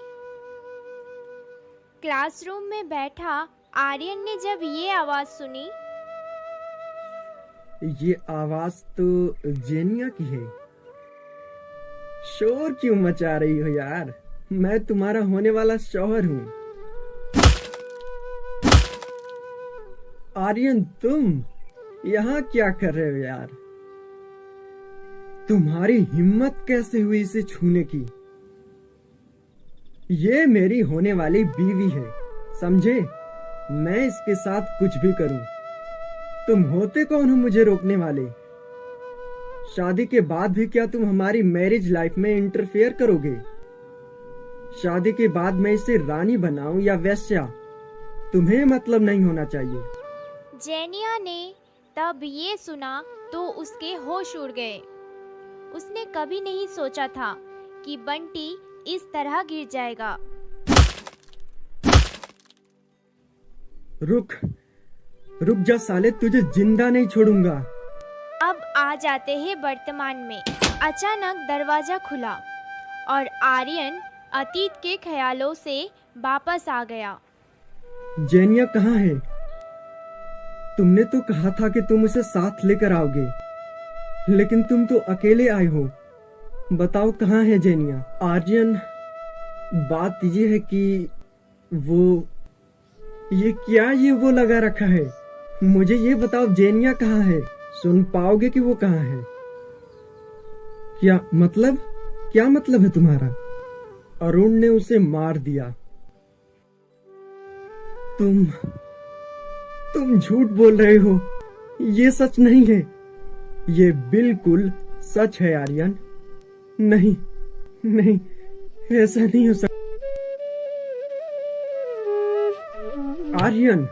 क्लासरूम में बैठा आर्यन ने जब ये आवाज सुनी। ये आवाज तो जेनिया की है। शोर क्यों मचा रही हो यार? मैं तुम्हारा होने वाला शौहर हूँ। आर्यन, तुम यहाँ क्या कर रहे हो यार? तुम्हारी हिम्मत कैसे हुई इसे छूने की? ये मेरी होने वाली बीवी है, समझे? मैं इसके साथ कुछ भी करूं। तुम होते कौन हो मुझे रोकने वाले? शादी के बाद भी क्या तुम हमारी मैरिज लाइफ में इंटरफेयर करोगे? शादी के बाद मैं इसे रानी बनाऊं या वेश्या, तुम्हें मतलब नहीं होना चाहिए। जेनिया ने तब ये सुना तो उसके होश उड़ गए। उसने कभी नहीं सोचा था कि बंटी इस तरह गिर जाएगा। रुक जा साले, तुझे जिंदा नहीं छोड़ूंगा। अब आ जाते हैं वर्तमान में। अचानक दरवाजा खुला और आर्यन अतीत के ख्यालों से वापस आ गया। जेनिया कहाँ है? तुमने तो कहा था कि तुम उसे साथ लेकर आओगे, लेकिन तुम तो अकेले आए हो। बताओ कहाँ है जेनिया? आर्यन, बात ये है कि ये वो लगा रखा है। मुझे ये बताओ जेनिया कहाँ है? सुन पाओगे कि वो कहाँ है? क्या मतलब है तुम्हारा? अरुण ने उसे मार दिया। तुम झूठ बोल रहे हो। ये सच नहीं है। ये बिल्कुल सच है आर्यन। नहीं, ऐसा नहीं हो सकता। आर्यन,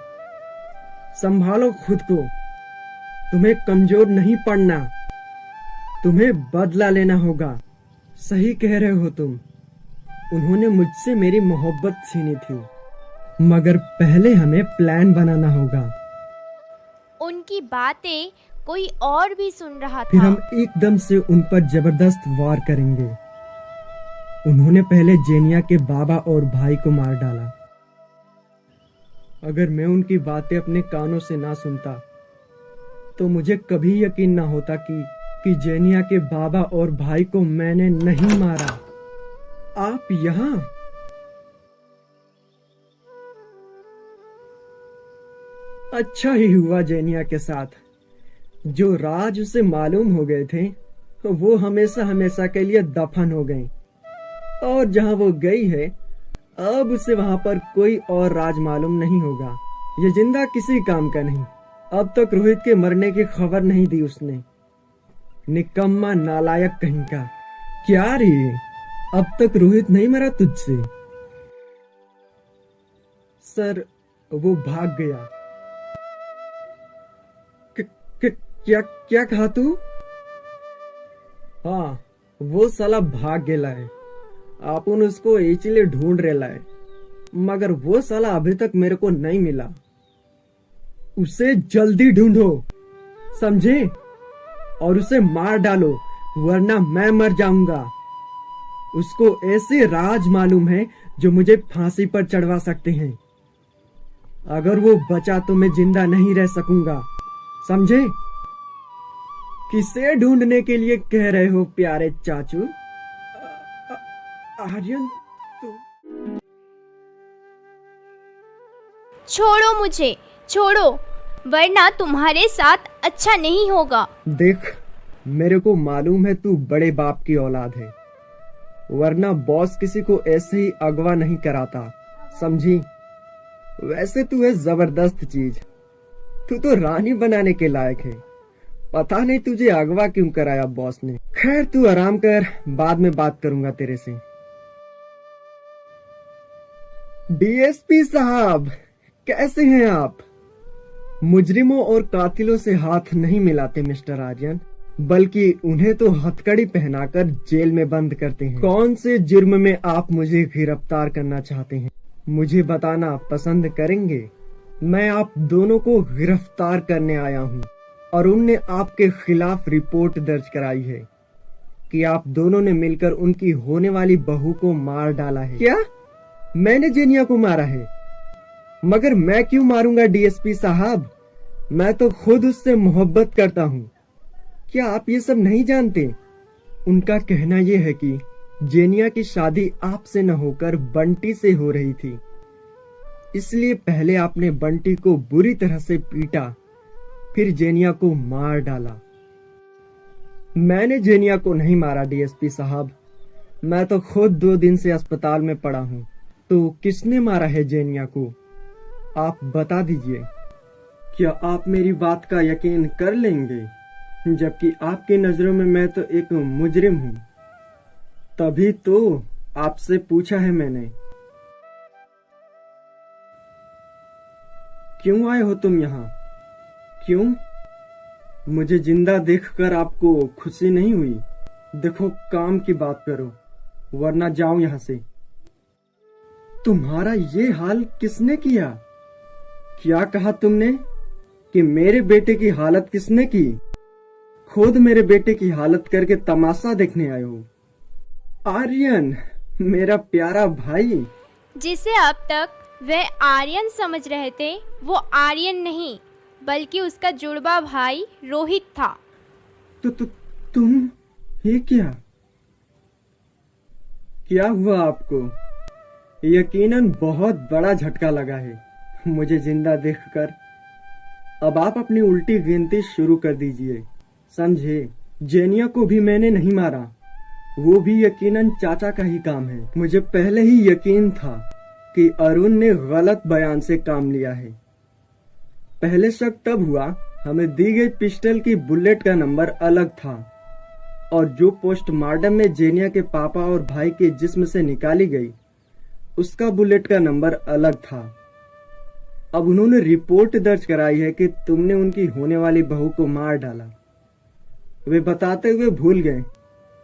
संभालो खुद को। तुम्हें कमजोर नहीं पड़ना। तुम्हें बदला लेना होगा। सही कह रहे हो तुम। उन्होंने मुझसे मेरी मोहब्बत छीनी थी, मगर पहले हमें प्लान बनाना होगा। उनकी बातें कोई और भी सुन रहा फिर था। हम एकदम से उन पर जबरदस्त वार करेंगे। उन्होंने पहले जेनिया के बाबा और भाई को मार डाला। अगर मैं उनकी बातें अपने कानों से ना सुनता तो मुझे कभी यकीन ना होता कि जेनिया के बाबा और भाई को मैंने नहीं मारा। आप यहाँ? अच्छा ही हुआ जेनिया के साथ। जो राज उसे मालूम हो गए थे वो हमेशा के लिए दफन हो गए, और जहां वो गई है अब उसे वहां पर कोई और राज मालूम नहीं होगा। ये जिंदा किसी काम का नहीं। अब तक रोहित के मरने की खबर नहीं दी उसने। निकम्मा नालायक कहीं का। क्या रे, अब तक रोहित नहीं मरा तुझसे? सर, वो भाग गया। क्या कहा तू? हाँ, वो साला भाग गेला है। आपन उसको इसलिए ढूंढ रेला है, मगर वो साला अभी तक मेरे को नहीं मिला। उसे जल्दी ढूंढो, समझे? और उसे मार डालो, वरना मैं मर जाऊंगा। उसको ऐसे राज मालूम है जो मुझे फांसी पर चढ़वा सकते हैं। अगर वो बचा तो मैं जिंदा नहीं रह सकूंगा, समझे? किसे ढूंढने के लिए कह रहे हो प्यारे चाचू? आर्यन, छोड़ो मुझे, छोड़ो, वरना तुम्हारे साथ अच्छा नहीं होगा। देख, मेरे को मालूम है तू बड़े बाप की औलाद है, वरना बॉस किसी को ऐसे ही अगवा नहीं कराता, समझी? वैसे तू है जबरदस्त चीज। तू तो रानी बनाने के लायक है। पता नहीं तुझे अगवा क्यों कराया बॉस ने। खैर, तू आराम कर, बाद में बात करूंगा तेरे से। डीएसपी साहब, कैसे हैं आप? मुजरिमों और कातिलों से हाथ नहीं मिलाते मिस्टर आर्यन, बल्कि उन्हें तो हथकड़ी पहनाकर जेल में बंद करते हैं। कौन से जुर्म में आप मुझे गिरफ्तार करना चाहते हैं? मुझे बताना पसंद करेंगे? मैं आप दोनों को गिरफ्तार करने आया हूँ। अरुण ने आपके खिलाफ रिपोर्ट दर्ज कराई है कि आप दोनों ने मिलकर उनकी होने वाली बहू को मार डाला है। क्या? मैंने जेनिया को मारा है? मगर मैं क्यों मारूंगा डीएसपी साहब? मैं तो खुद उससे मोहब्बत करता हूँ। क्या आप ये सब नहीं जानते? उनका कहना यह है कि जेनिया की शादी आपसे न होकर बंटी से हो रही थी, इसलिए पहले आपने बंटी को बुरी तरह से पीटा, फिर जेनिया को मार डाला। मैंने जेनिया को नहीं मारा डीएसपी साहब, मैं तो खुद 2 दिन से अस्पताल में पड़ा हूँ। तो किसने मारा है जेनिया को? आप बता दीजिए। क्या आप मेरी बात का यकीन कर लेंगे? जबकि आपकी नजरों में मैं तो एक मुजरिम हूँ। तभी तो आपसे पूछा है मैंने। क्यों आए हो तुम यहाँ? क्यों? मुझे जिंदा देखकर आपको खुशी नहीं हुई? देखो, काम की बात करो, वरना जाओ यहाँ से। तुम्हारा ये हाल किसने किया? क्या कहा तुमने कि मेरे बेटे की हालत किसने की? खुद मेरे बेटे की हालत करके तमाशा देखने आए हो? आर्यन, मेरा प्यारा भाई। जिसे अब तक वह आर्यन समझ रहे थे, वो आर्यन नहीं बल्कि उसका जुड़वा भाई रोहित था। तुम ये क्या हुआ आपको? यकीनन बहुत बड़ा झटका लगा है मुझे जिंदा देखकर। अब आप अपनी उल्टी गिनती शुरू कर दीजिए, समझे? जेनिया को भी मैंने नहीं मारा, वो भी यकीनन चाचा का ही काम है। मुझे पहले ही यकीन था कि अरुण ने गलत बयान से काम लिया है। पहले शक तब हुआ, हमें दी गई पिस्टल की बुलेट का नंबर अलग था और जो पोस्टमार्टम में जेनिया के पापा और भाई के जिस्म से निकाली गई उसका बुलेट का नंबर अलग था। अब उन्होंने रिपोर्ट दर्ज कराई है कि तुमने उनकी होने वाली बहू को मार डाला। वे बताते हुए भूल गए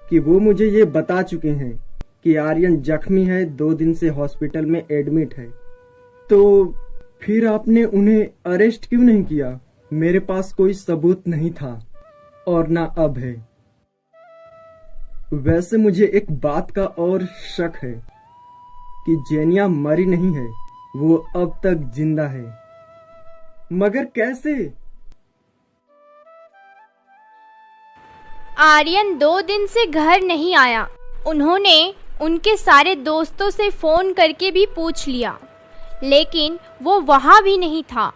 कि वो मुझे ये बता चुके हैं कि आर्यन जख्मी है, 2 दिन से हॉस्पिटल में एडमिट है। तो फिर आपने उन्हें अरेस्ट क्यों नहीं किया? मेरे पास कोई सबूत नहीं था और ना अब है। वैसे मुझे एक बात का और शक है कि जेनिया मरी नहीं है, वो अब तक जिंदा है। मगर कैसे? आर्यन 2 दिन से घर नहीं आया। उन्होंने उनके सारे दोस्तों से फोन करके भी पूछ लिया, लेकिन वो वहां भी नहीं था।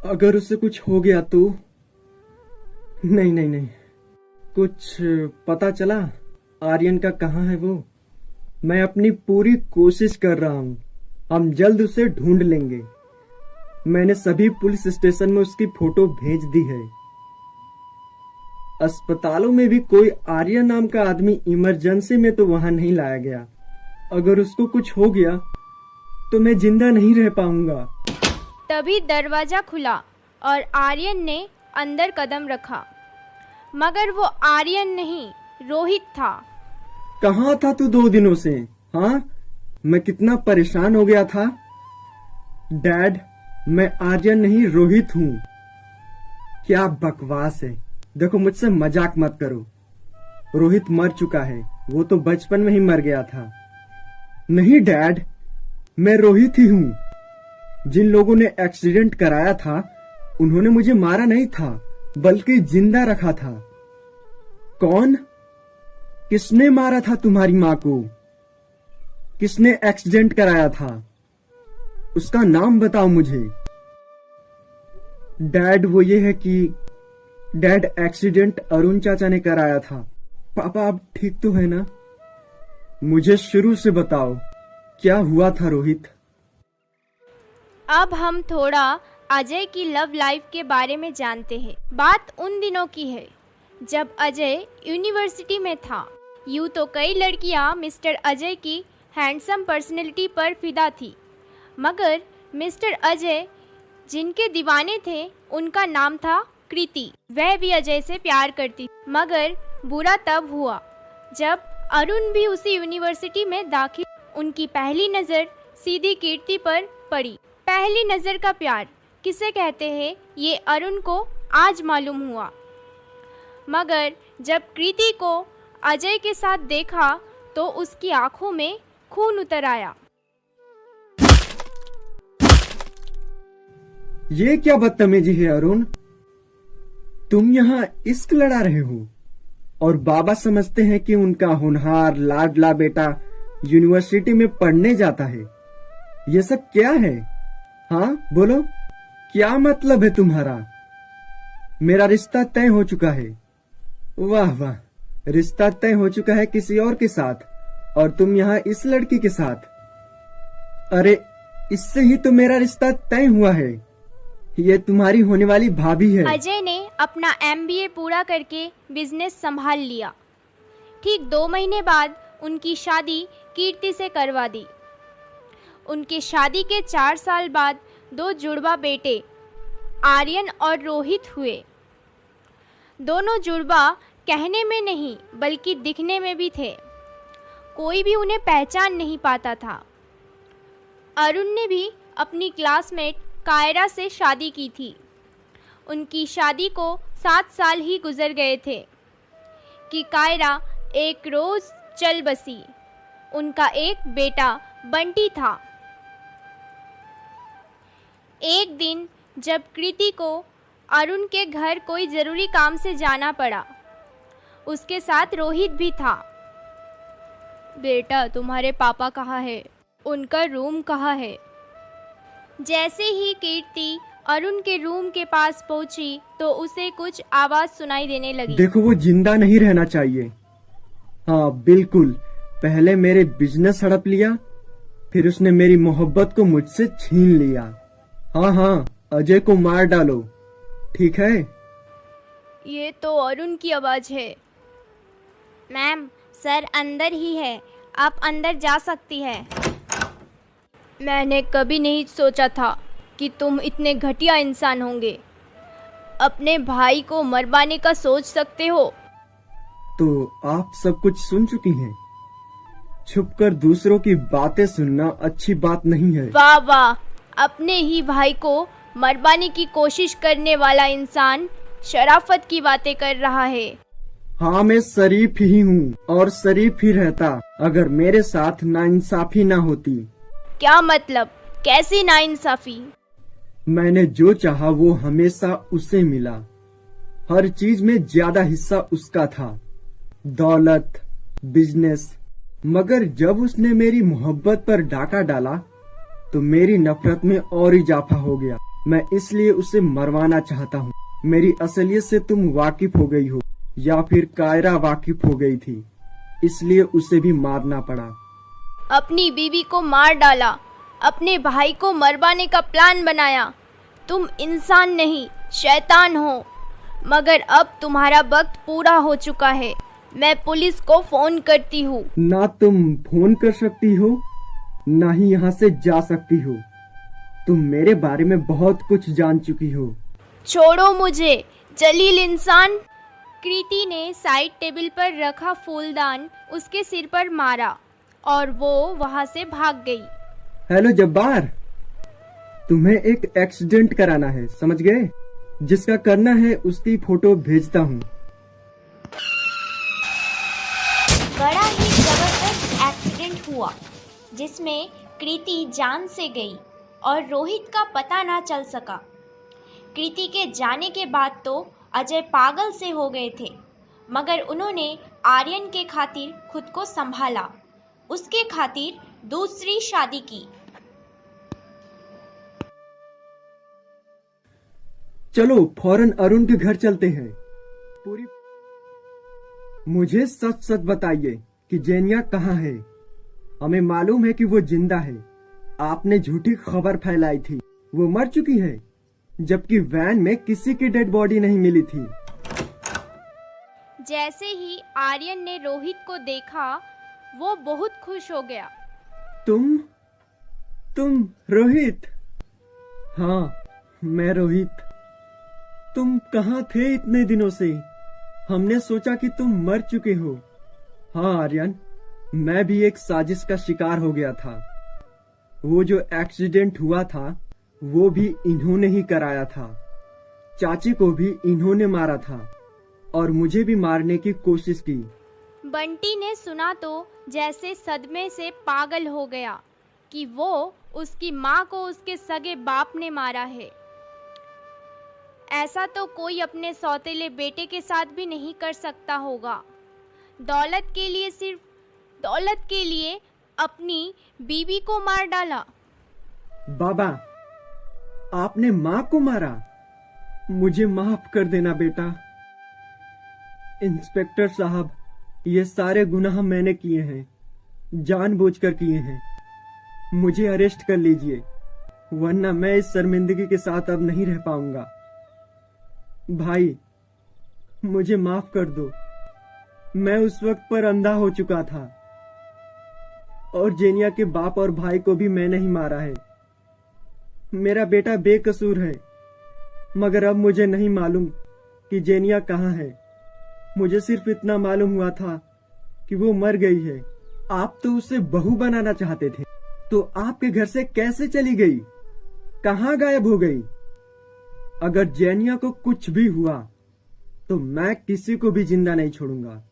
अगर उसे कुछ हो गया तो? नहीं, कुछ पता चला आर्यन का कहाँ है वो? मैं अपनी पूरी कोशिश कर रहा हूँ, हम जल्द उसे ढूंढ लेंगे। मैंने सभी पुलिस स्टेशन में उसकी फोटो भेज दी है। अस्पतालों में भी कोई आर्यन नाम का आदमी इमरजेंसी में तो वहां नहीं लाया गया। अगर उसको कुछ हो गया तो मैं जिंदा नहीं रह पाऊंगा। तभी दरवाजा खुला और आर्यन ने अंदर कदम रखा, मगर वो आर्यन नहीं, रोहित था। कहाँ था तू 2 दिनों से? हाँ, मैं कितना परेशान हो गया था। डैड, मैं आर्यन नहीं, रोहित हूँ। क्या बकवास है। देखो, मुझसे मजाक मत करो। रोहित मर चुका है, वो तो बचपन में ही मर गया था। नहीं डैड, मैं रोहित ही हूँ। जिन लोगों ने एक्सीडेंट कराया था उन्होंने मुझे मारा नहीं था, बल्कि जिंदा रखा था। कौन? किसने मारा था तुम्हारी माँ को? किसने एक्सीडेंट कराया था? उसका नाम बताओ मुझे। डैड, वो ये है कि डैड, एक्सीडेंट अरुण चाचा ने कराया था। पापा, आप ठीक तो है ना? मुझे शुरू से बताओ, क्या हुआ था रोहित? अब हम थोड़ा अजय की लव लाइफ के बारे में जानते हैं। बात उन दिनों की है जब अजय यूनिवर्सिटी में था। यूँ तो कई लड़कियां मिस्टर अजय की हैंडसम पर्सनैलिटी पर फिदा थी, मगर मिस्टर अजय जिनके दीवाने थे उनका नाम था कृति। वह भी अजय से प्यार करती, मगर बुरा तब हुआ जब अरुण भी उसी यूनिवर्सिटी में दाखिल। उनकी पहली नज़र सीधी कीर्ति पर पड़ी। पहली नज़र का प्यार किसे कहते हैं ये अरुण को आज मालूम हुआ, मगर जब कृति को अजय के साथ देखा तो उसकी आंखों में खून उतर आया। ये क्या बदतमीजी है अरुण? तुम यहाँ इश्क लड़ा रहे हो और बाबा समझते हैं कि उनका होनहार लाडला बेटा यूनिवर्सिटी में पढ़ने जाता है। ये सब क्या है? हाँ बोलो, क्या मतलब है तुम्हारा? मेरा रिश्ता तय हो चुका है। वाह वाह, रिश्ता तय हो चुका है किसी और के साथ, और तुम यहाँ इस लड़की के साथ। अरे, इससे ही तो मेरा रिश्ता तय हुआ है। ये तुम्हारी होने वाली भाभी है। अजय ने अपना MBA पूरा करके बिजनेस संभाल लिया। ठीक 2 महीने बाद उनकी शादी कीर्ति से करवा दी। उनके शादी के 4 साल बाद 2 जुड़वा बेटे आर्यन और रोहित हुए। दोनों जुड़वा कहने में नहीं बल्कि दिखने में भी थे। कोई भी उन्हें पहचान नहीं पाता था। अरुण ने भी अपनी क्लासमेट कायरा से शादी की थी। उनकी शादी को 7 साल ही गुजर गए थे कि कायरा एक रोज चल बसी। उनका एक बेटा बंटी था। एक दिन जब कृति को अरुण के घर कोई ज़रूरी काम से जाना पड़ा, उसके साथ रोहित भी था। बेटा, तुम्हारे पापा कहाँ है? उनका रूम कहाँ है? जैसे ही कीर्ति अरुण के रूम के पास पहुंची तो उसे कुछ आवाज सुनाई देने लगी। देखो, वो जिंदा नहीं रहना चाहिए। हाँ बिल्कुल, पहले मेरे बिजनेस हड़प लिया, फिर उसने मेरी मोहब्बत को मुझसे छीन लिया। हाँ हाँ, अजय को मार डालो, ठीक है? ये तो अरुण की आवाज है। मैम, सर अंदर ही है, आप अंदर जा सकती है। मैंने कभी नहीं सोचा था कि तुम इतने घटिया इंसान होंगे। अपने भाई को मरवाने का सोच सकते हो। तो आप सब कुछ सुन चुकी हैं। छुपकर दूसरों की बातें सुनना अच्छी बात नहीं है। वाह वाह, अपने ही भाई को मरवाने की कोशिश करने वाला इंसान शराफत की बातें कर रहा है। हाँ, मैं शरीफ ही हूँ और शरीफ ही रहता अगर मेरे साथ नाइंसाफी ना होती। क्या मतलब? कैसी नाइंसाफी? मैंने जो चाहा वो हमेशा उसे मिला। हर चीज में ज्यादा हिस्सा उसका था, दौलत, बिजनेस। मगर जब उसने मेरी मोहब्बत पर डाका डाला तो मेरी नफरत में और इजाफा हो गया। मैं इसलिए उसे मरवाना चाहता हूँ। मेरी असलियत से तुम वाकिफ हो गई हो या फिर कायरा वाकिफ हो गई थी, इसलिए उसे भी मारना पड़ा। अपनी बीवी को मार डाला, अपने भाई को मरवाने का प्लान बनाया। तुम इंसान नहीं, शैतान हो। मगर अब तुम्हारा वक्त पूरा हो चुका है। मैं पुलिस को फोन करती हूँ। ना तुम फोन कर सकती हो, ना ही यहाँ से जा सकती हो। तुम मेरे बारे में बहुत कुछ जान चुकी हो। छोड़ो मुझे, जलील इंसान। कृति ने साइड टेबल पर रखा फूलदान उसके सिर पर मारा और वो वहाँ से भाग गई। हेलो जब्बार, तुम्हें एक एक्सीडेंट कराना है, समझ गए? जिसका करना है उसकी फोटो भेजता हूँ। बड़ा ही जबरदस्त एक्सीडेंट हुआ जिसमें कृति जान से गई और रोहित का पता ना चल सका। कृति के जाने के बाद तो अजय पागल से हो गए थे, मगर उन्होंने आर्यन के खातिर खुद को संभाला, उसके खातिर दूसरी शादी की। चलो फौरन अरुण के घर चलते हैं। मुझे सच सच बताइए कि जेनिया कहाँ है? हमें मालूम है कि वो जिंदा है। आपने झूठी खबर फैलाई थी, वो मर चुकी है, जबकि वैन में किसी की डेड बॉडी नहीं मिली थी। जैसे ही आर्यन ने रोहित को देखा, वो बहुत खुश हो गया। तुम रोहित? हाँ, मैं रोहित। तुम कहाँ थे इतने दिनों से? हमने सोचा कि तुम मर चुके हो। हाँ आर्यन, मैं भी एक साजिश का शिकार हो गया था। वो जो एक्सीडेंट हुआ था वो भी इन्होंने ही कराया था। चाची को भी इन्होंने मारा था और मुझे भी मारने की कोशिश की। बंटी ने सुना तो जैसे सदमे से पागल हो गया कि वो उसकी माँ को उसके सगे बाप ने मारा है। ऐसा तो कोई अपने सौतेले बेटे के साथ भी नहीं कर सकता होगा। दौलत के लिए, सिर्फ दौलत के लिए अपनी बीवी को मार डाला। बाबा, आपने माँ को मारा? मुझे माफ कर देना बेटा। इंस्पेक्टर साहब, ये सारे गुनाह मैंने किए हैं, जानबूझकर किए हैं। मुझे अरेस्ट कर लीजिए, वरना मैं इस शर्मिंदगी के साथ अब नहीं रह पाऊंगा। भाई, मुझे माफ कर दो। मैं उस वक्त पर अंधा हो चुका था और जेनिया के बाप और भाई को भी मैंने ही मारा है। मेरा बेटा बेकसूर है, मगर अब मुझे नहीं मालूम कि जेनिया कहाँ है। मुझे सिर्फ इतना मालूम हुआ था कि वो मर गई है। आप तो उसे बहू बनाना चाहते थे, तो आपके घर से कैसे चली गई? कहाँ गायब हो गई? अगर जेनिया को कुछ भी हुआ तो मैं किसी को भी जिंदा नहीं छोड़ूंगा।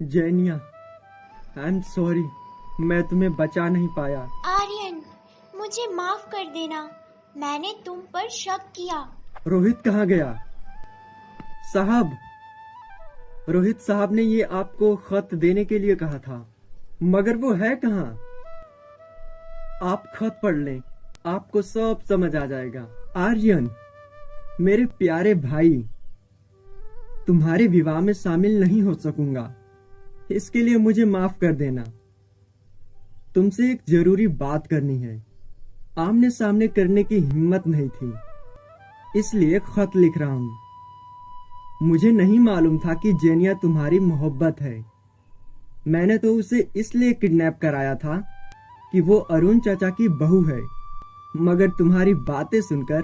जेनिया, आई एम सॉरी। मैं तुम्हें बचा नहीं पाया। आर्यन, मुझे माफ कर देना, मैंने तुम पर शक किया। रोहित कहाँ गया? साहब, रोहित साहब ने ये आपको खत देने के लिए कहा था, मगर वो है कहाँ? आप खत पढ़ लें, आपको सब समझ आ जाएगा। आर्यन, मेरे प्यारे भाई, तुम्हारे विवाह में शामिल नहीं हो सकूंगा, इसके लिए मुझे माफ कर देना। तुमसे एक जरूरी बात करनी है, आमने सामने करने की हिम्मत नहीं थी, इसलिए खत लिख रहा हूं। मुझे नहीं मालूम था कि जेनिया तुम्हारी मोहब्बत है। मैंने तो उसे इसलिए किडनैप कराया था कि वो अरुण चाचा की बहू है, मगर तुम्हारी बातें सुनकर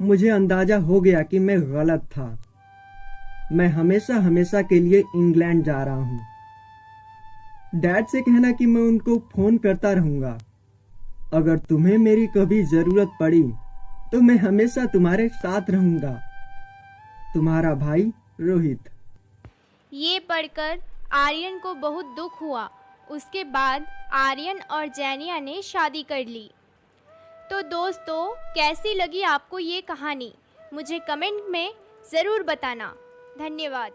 मुझे अंदाजा हो गया कि मैं गलत था। मैं हमेशा हमेशा के लिए इंग्लैंड जा रहा हूं। डैड से कहना कि मैं उनको फोन करता रहूंगा। अगर तुम्हें मेरी कभी जरूरत पड़ी तो मैं हमेशा तुम्हारे साथ रहूंगा। तुम्हारा भाई रोहित। ये पढ़कर आर्यन को बहुत दुख हुआ। उसके बाद आर्यन और जेनिया ने शादी कर ली। तो दोस्तों, कैसी लगी आपको ये कहानी? मुझे कमेंट में ज़रूर बताना। धन्यवाद।